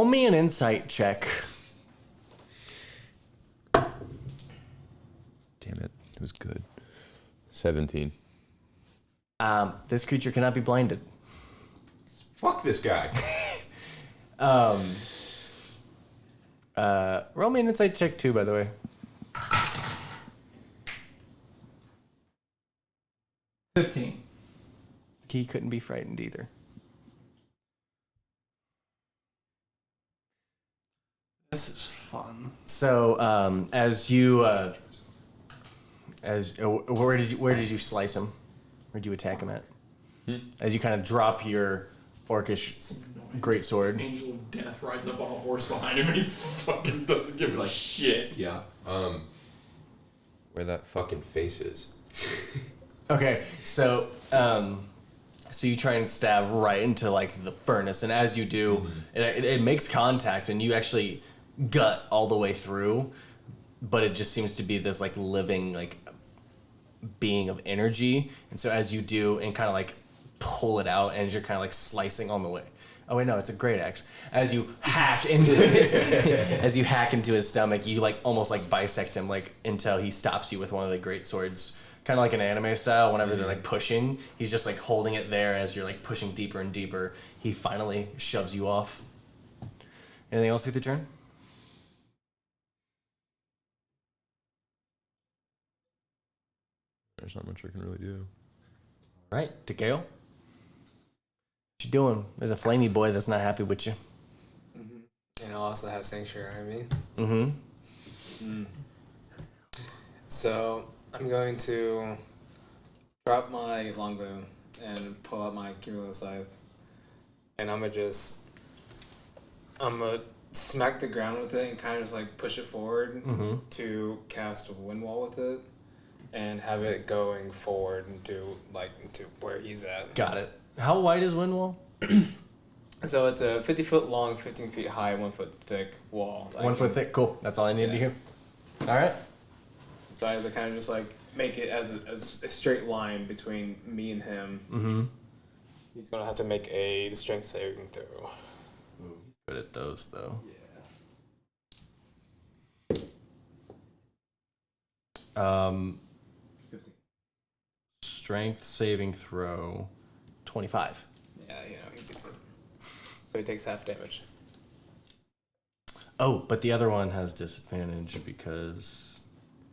me an insight check. Damn it. It was good. 17. This creature cannot be blinded. Fuck this guy. Roll me an insight check too, by the way. 15. he couldn't be frightened either. This is fun. So as you where did you slice him? Where did you attack him at? As you kind of drop your orcish greatsword. Angel of Death rides up on a horse behind him and he fucking doesn't give a shit. Yeah. Where that fucking face is. Okay, so so you try and stab right into like the furnace, and as you do, it makes contact, and you actually gut all the way through, but it just seems to be this like living like being of energy, and so as you do and kind of like pull it out, and you're kind of like slicing on the way. Oh wait, no, it's a great axe. As you hack into his stomach, you like almost like bisect him like until he stops you with one of the great swords. Kind of like an anime style, whenever they're like pushing, he's just like holding it there as you're like pushing deeper and deeper. He finally shoves you off. Anything else with your turn? There's not much I can really do. All right, DeGale. What you doing? There's a flamey boy that's not happy with you. And I also have Sanctuary Army. Mm-hmm. So I'm going to drop my longbow and pull out my cumulative scythe, and I'm gonna smack the ground with it and kind of just like push it forward to cast a wind wall with it, and have it going forward into where he's at. Got it. How wide is Windwall? So it's a 50-foot long, 15 feet high, 1 foot thick wall. 1 foot thick. Cool. That's all I needed to hear. All right. So I kind of just like make it as a straight line between me and him. Mm-hmm. He's gonna have to make a strength saving throw. Ooh, he's good at those though. Yeah. 15. Strength saving throw, 25. Yeah, he gets it. So he takes half damage. Oh, but the other one has disadvantage because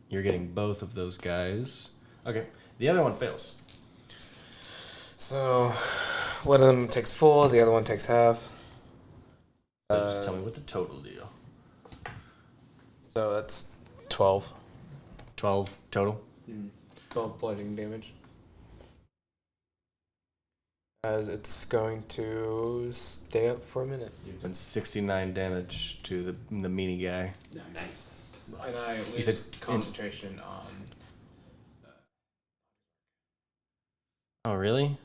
you're getting both of those guys. Okay, the other one fails. So one of them takes full, the other one takes half. So just tell me what the total deal. So that's 12. 12 total. 12 bludgeoning damage. As it's going to stay up for a minute. You've done 69 damage to the meaty guy. Nice. And I You lose said concentration on. Oh, really?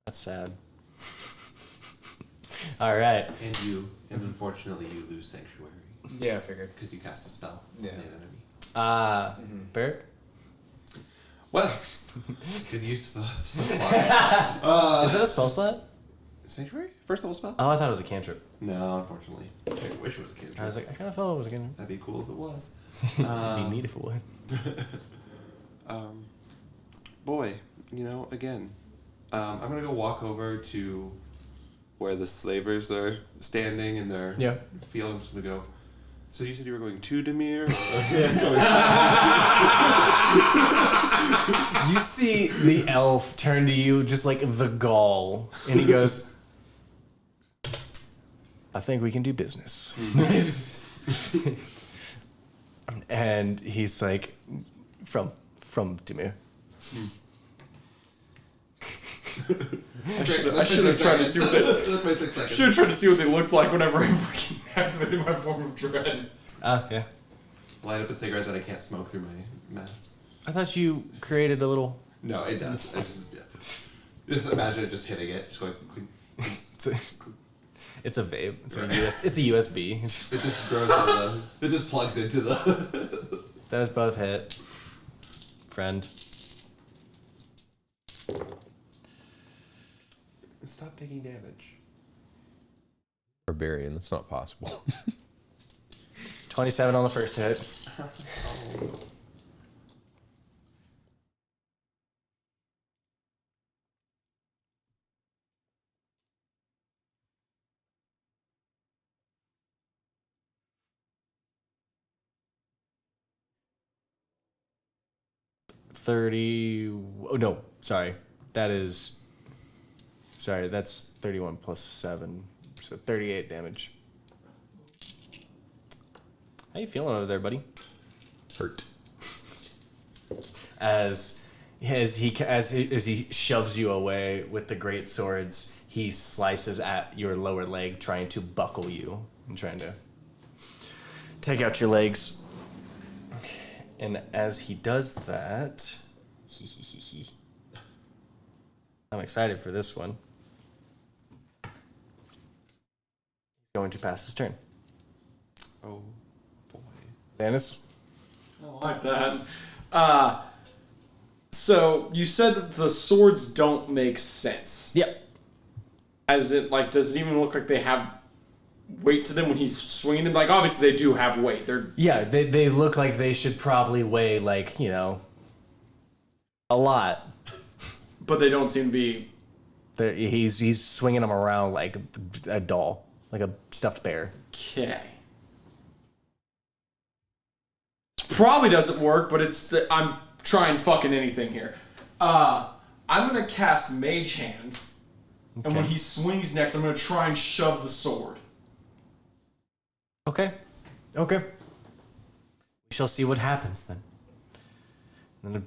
That's sad. All right. And unfortunately, you lose Sanctuary Yeah, I figured. because you cast a spell Yeah. on the enemy. Veryk? Well, good use of a spell slot. Is that a spell slot? Sanctuary? First level spell? Oh, I thought it was a cantrip. No, unfortunately. I wish it was a cantrip. I was like, I kind of felt it was a cantrip. That'd be cool if it was. It'd be neat if it would. Boy, again, I'm gonna go walk over to where the slavers are standing in their field. I'm just gonna go. So you said you were going to Demir? You see the elf turn to you just like the gall, and he goes, I think we can do business. And he's like, from Demir. I should have tried to see what they. That's my 6 seconds. Should have tried to see what they looked like whenever I fucking activated my form of dread. Yeah. Light up a cigarette that I can't smoke through my mask. I thought you created a little. No, it does. Just imagine it just hitting it. Just going. It's a vape. It's a USB. It just throws out it just plugs into the. Those both hit. Friend. Stop taking damage. Barbarian, that's not possible. 27 on the first hit. 30. Oh, no. Sorry. That's 31 plus 7. So 38 damage. How you feeling over there, buddy? Hurt. As he shoves you away with the great swords, he slices at your lower leg, trying to buckle you and trying to take out your legs. And as he does that, I'm excited for this one. He's going to pass his turn. Oh boy. Zanis? I like that. So you said that the swords don't make sense. Yep. As it like, does it even look like they have weight to them when he's swinging them? Like, obviously they do have weight. Yeah, they look like they should probably weigh, like, a lot. But they don't seem to be. He's swinging them around like a doll, like a stuffed bear. Okay. Probably doesn't work, but I'm trying fucking anything here. I'm gonna cast Mage Hand, and when he swings next, I'm gonna try and shove the sword. Okay. We shall see what happens then. And then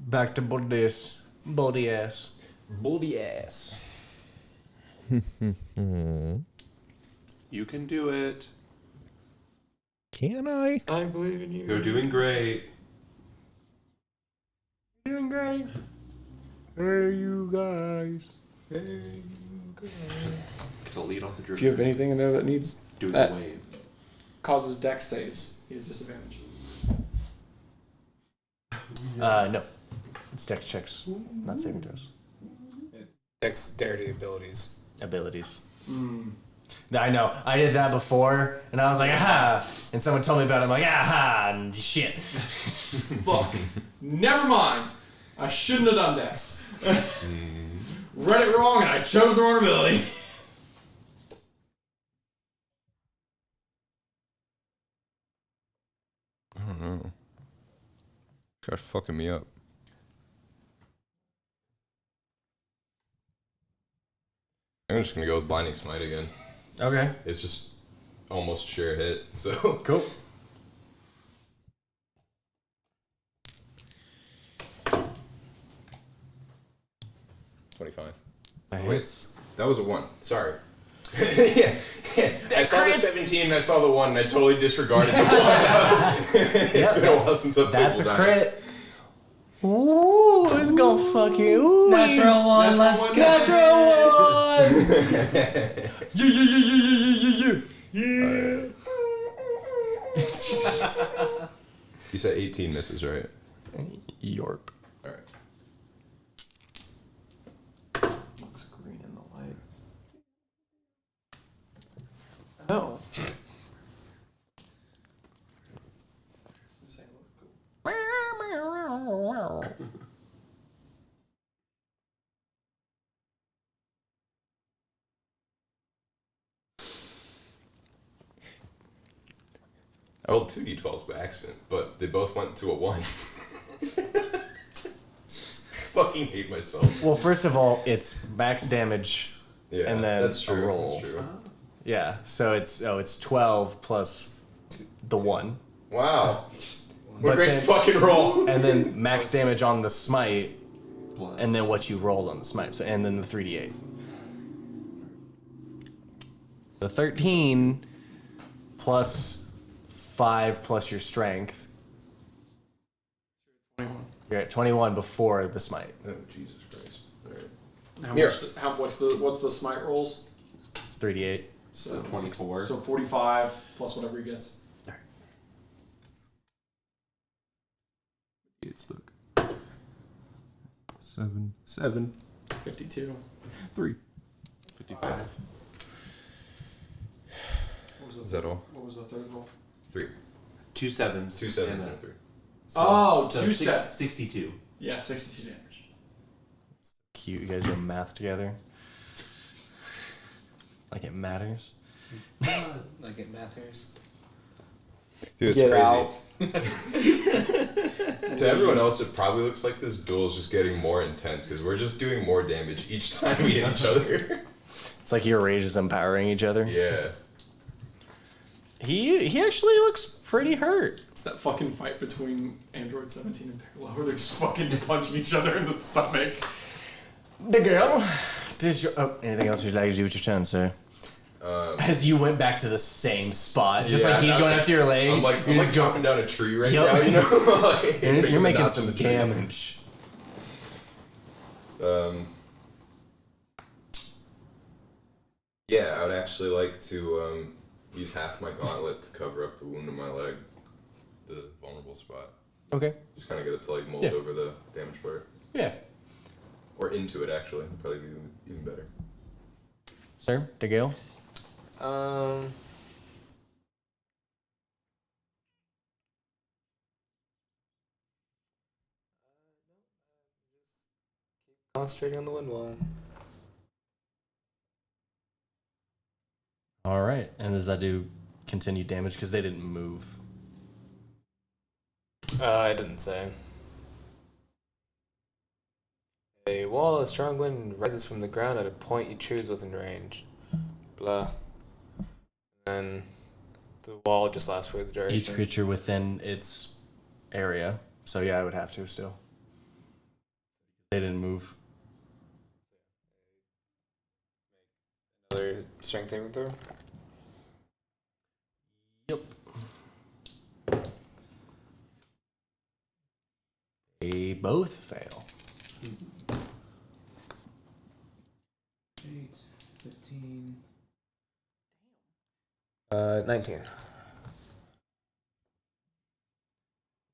back to Boldaius. Boldaius. You can do it. Can I? I believe in you. You're doing great. Doing great. Hey, you guys. To lead on the If drip. you have anything in there that needs Doing that the wave. causes dex saves, he has disadvantage. No. It's dex checks, not saving throws. Dexterity abilities. Abilities. I know. I did that before, and I was like, aha! And someone told me about it. I'm like, aha! And shit. Fuck. Never mind. I shouldn't have done dex. Read it wrong, and I chose the wrong ability. I don't know. That's fucking me up. I'm just gonna go with Blinding Smite again. Okay. It's just almost sure hit, so. Cool. $25. That hits. That was a 1. Sorry. yeah. I saw the 17 and I saw the 1 and I totally disregarded the 1. It's been a while since I've played That's a Boldaius. crit. Ooh, it's gonna fuck you. Natural one, let's go. Natural one. Yeah. You said 18 misses, right? Yorp. Alright. Looks green in the light. Oh. I rolled 2 d12s by accident, but they both went to a 1. Fucking hate myself. Well, first of all, it's max damage, Yeah, and then that's true. a roll. That's true. Yeah, so it's 12 plus the 1. Wow. What But a great then- fucking roll. And then max damage on the smite, Plus. and then what you rolled on the smite. So, and then the 3d8. So 13 plus 5 plus your strength. 21. You're at 21 before the smite. Oh, Jesus Christ. Alright. What's the smite rolls? It's 3d8. So 24. So 45 plus whatever he gets. It's look. 7, 52. 3. 55. What was Is that all? What was the third roll? 3. 2 sevens. 2 sevens and and a- 3. Oh, so two six- sevens. 62. Yeah, 62 damage. Cute, you guys doing math together. Like it matters. Like it matters. Dude, it's Get crazy. out. To everyone else, it probably looks like this duel is just getting more intense because we're just doing more damage each time we hit each other. It's like your rage is empowering each other. Yeah. He actually looks pretty hurt. It's that fucking fight between Android 17 and Piccolo where they're just fucking punching each other in the stomach. DeGale, anything else you'd like to do with your turn, sir? As you went back to the same spot, just like he's going after your leg. I'm like chopping down a tree right Yup. now, you know? Like, You're making knots some in the tree. damage. Yeah, I would actually like to use half my gauntlet to cover up the wound in my leg, the vulnerable spot. Okay. Just kind of get it to like mold Yeah. over the damage part. Yeah. Or into it, actually. Probably be even better. Sir, DeGale? Concentrating on the wind wall. All right. And does that do continued damage? Because they didn't move. I didn't say. A wall of strong wind rises from the ground at a point you choose within range. Blah. And then the wall just lasts for the duration. Each creature within its area. So yeah, I would have to still. They didn't move. Another strength saving throw. Yep. They both fail. 8, 15. 19.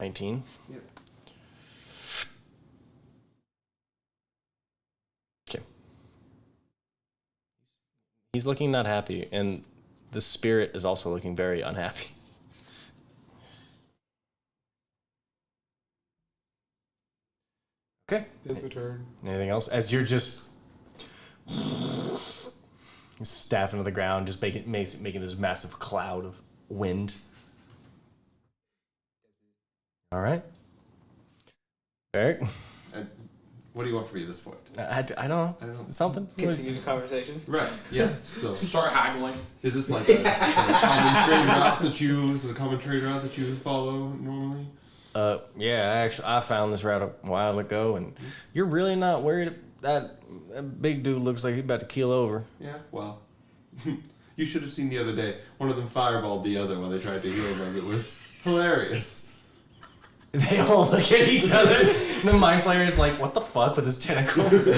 19. Yep. Okay. He's looking not happy, and the spirit is also looking very unhappy. Okay. It's my turn. Anything else? As you're just staff into the ground, just making this massive cloud of wind. All right. Veryk? What do you want from me at this point? I don't know. I don't know. Something? Continue the conversation. Right. Yeah. So Start haggling. is this like a common trade route that you? Is it a common trade route that you follow normally? Yeah, I found this route a while ago, and you're really not worried that big dude looks like he's about to keel over. Yeah. Well, you should have seen the other day. One of them fireballed the other when they tried to heal them. It was hilarious. They all look at each other. The Mind Flayer is like, what the fuck with his tentacles?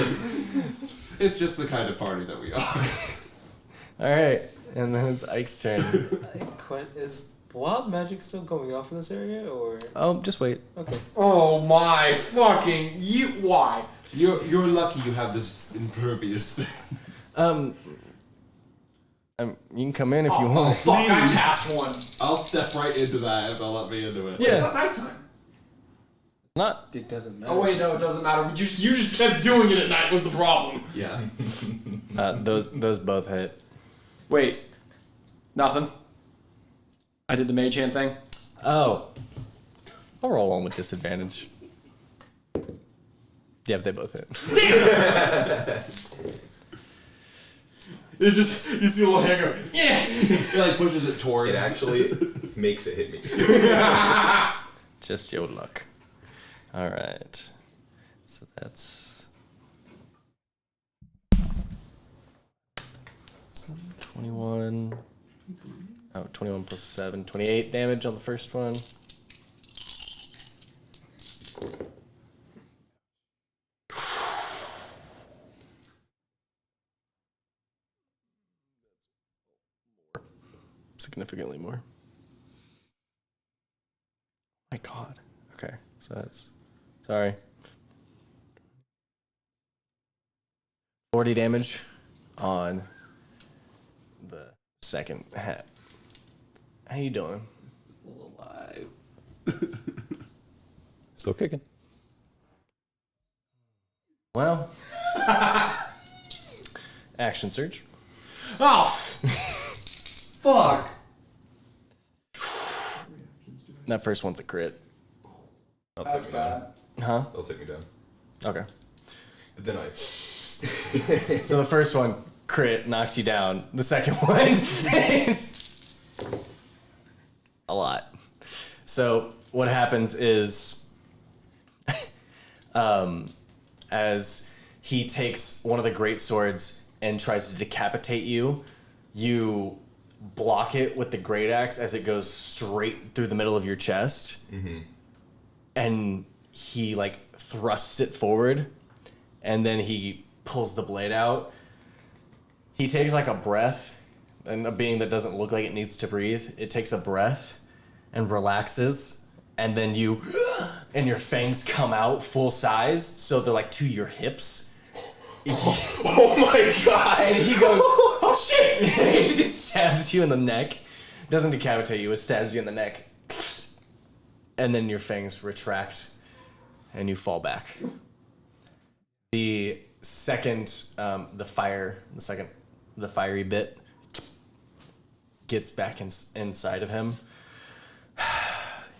It's just the kind of party that we are. Alright, and then it's Ike's turn. Is wild magic still going off in this area, or? Oh, just wait. Okay. Oh my fucking why? You're lucky you have this impervious thing. You can come in if you want. Fuck, I Please. cast one. I'll step right into that if they'll let me into it. Yeah. It's not nighttime. Not. It doesn't matter. Oh wait, no, it doesn't matter. You just kept doing it at night was the problem. Yeah. Those both hit. Wait, nothing. I did the mage hand thing. Oh. I'll roll one with disadvantage. Yeah, but they both hit. It just you see a little hand go. Yeah. It like pushes it towards. It actually makes it hit me. Just your luck. Alright. So that's 21. Oh, 21 plus 7. 28 damage on the first one. Significantly more. My god. Okay, so that's... Sorry. 40 damage on the second hat. How you doing? Alive. Still kicking. Well... Action surge. Oh. Fuck. That first one's a crit. That's bad. Huh? They'll take me down. Okay. But then I. So the first one crit knocks you down. The second one a lot. So what happens is as he takes one of the great swords and tries to decapitate you, you block it with the great axe as it goes straight through the middle of your chest. Mm-hmm. And he like thrusts it forward, and then he pulls the blade out. He takes like a breath, and a being that doesn't look like it needs to breathe, it takes a breath and relaxes, and then you and your fangs come out full size, so they're like to your hips. Oh my god! And he goes, oh shit! He just stabs you in the neck. Doesn't decapitate you, it stabs you in the neck. And then your fangs retract and you fall back. The second, the fiery bit gets back inside of him.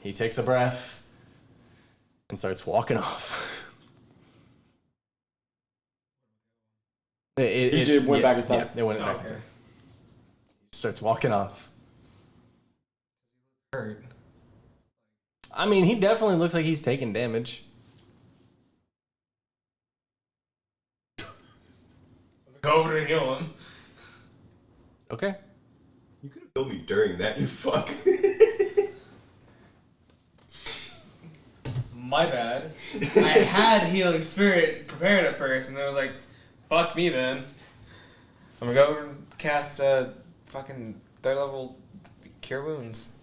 He takes a breath and starts walking off. It went back inside. Yeah, it went back inside. He starts walking off. Hurt. I mean, he definitely looks like he's taking damage. Go over and heal him. Okay. You could have killed me during that, you fuck. My bad. I had healing spirit prepared at first, and then I was like, "Fuck me, then." I'm gonna go over and cast fucking third level cure wounds.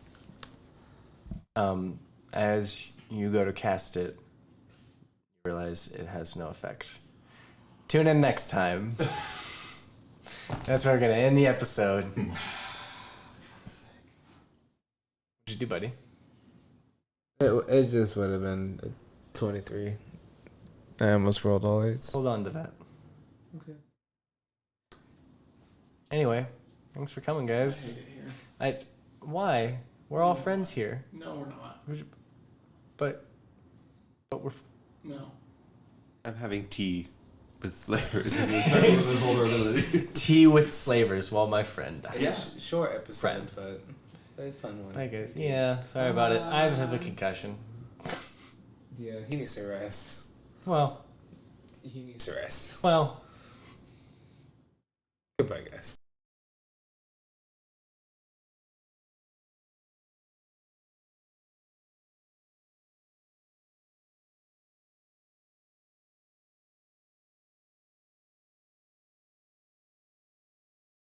As you go to cast it, you realize it has no effect. Tune in next time. That's where we're gonna end the episode. What'd you do, buddy? It just would have been 23. I almost rolled all 8s. Hold on to that. Okay. Anyway, thanks for coming, guys. Why? We're all friends here. No, we're not. But we're No. I'm having tea with slavers and vulnerability. tea with slavers while my friend dies. Yeah. Short episode, Friend. but a fun one. Bye, guys. Yeah, sorry about it. I have a concussion. Yeah, he needs to rest. Well. He needs to rest. Well. Goodbye, guys.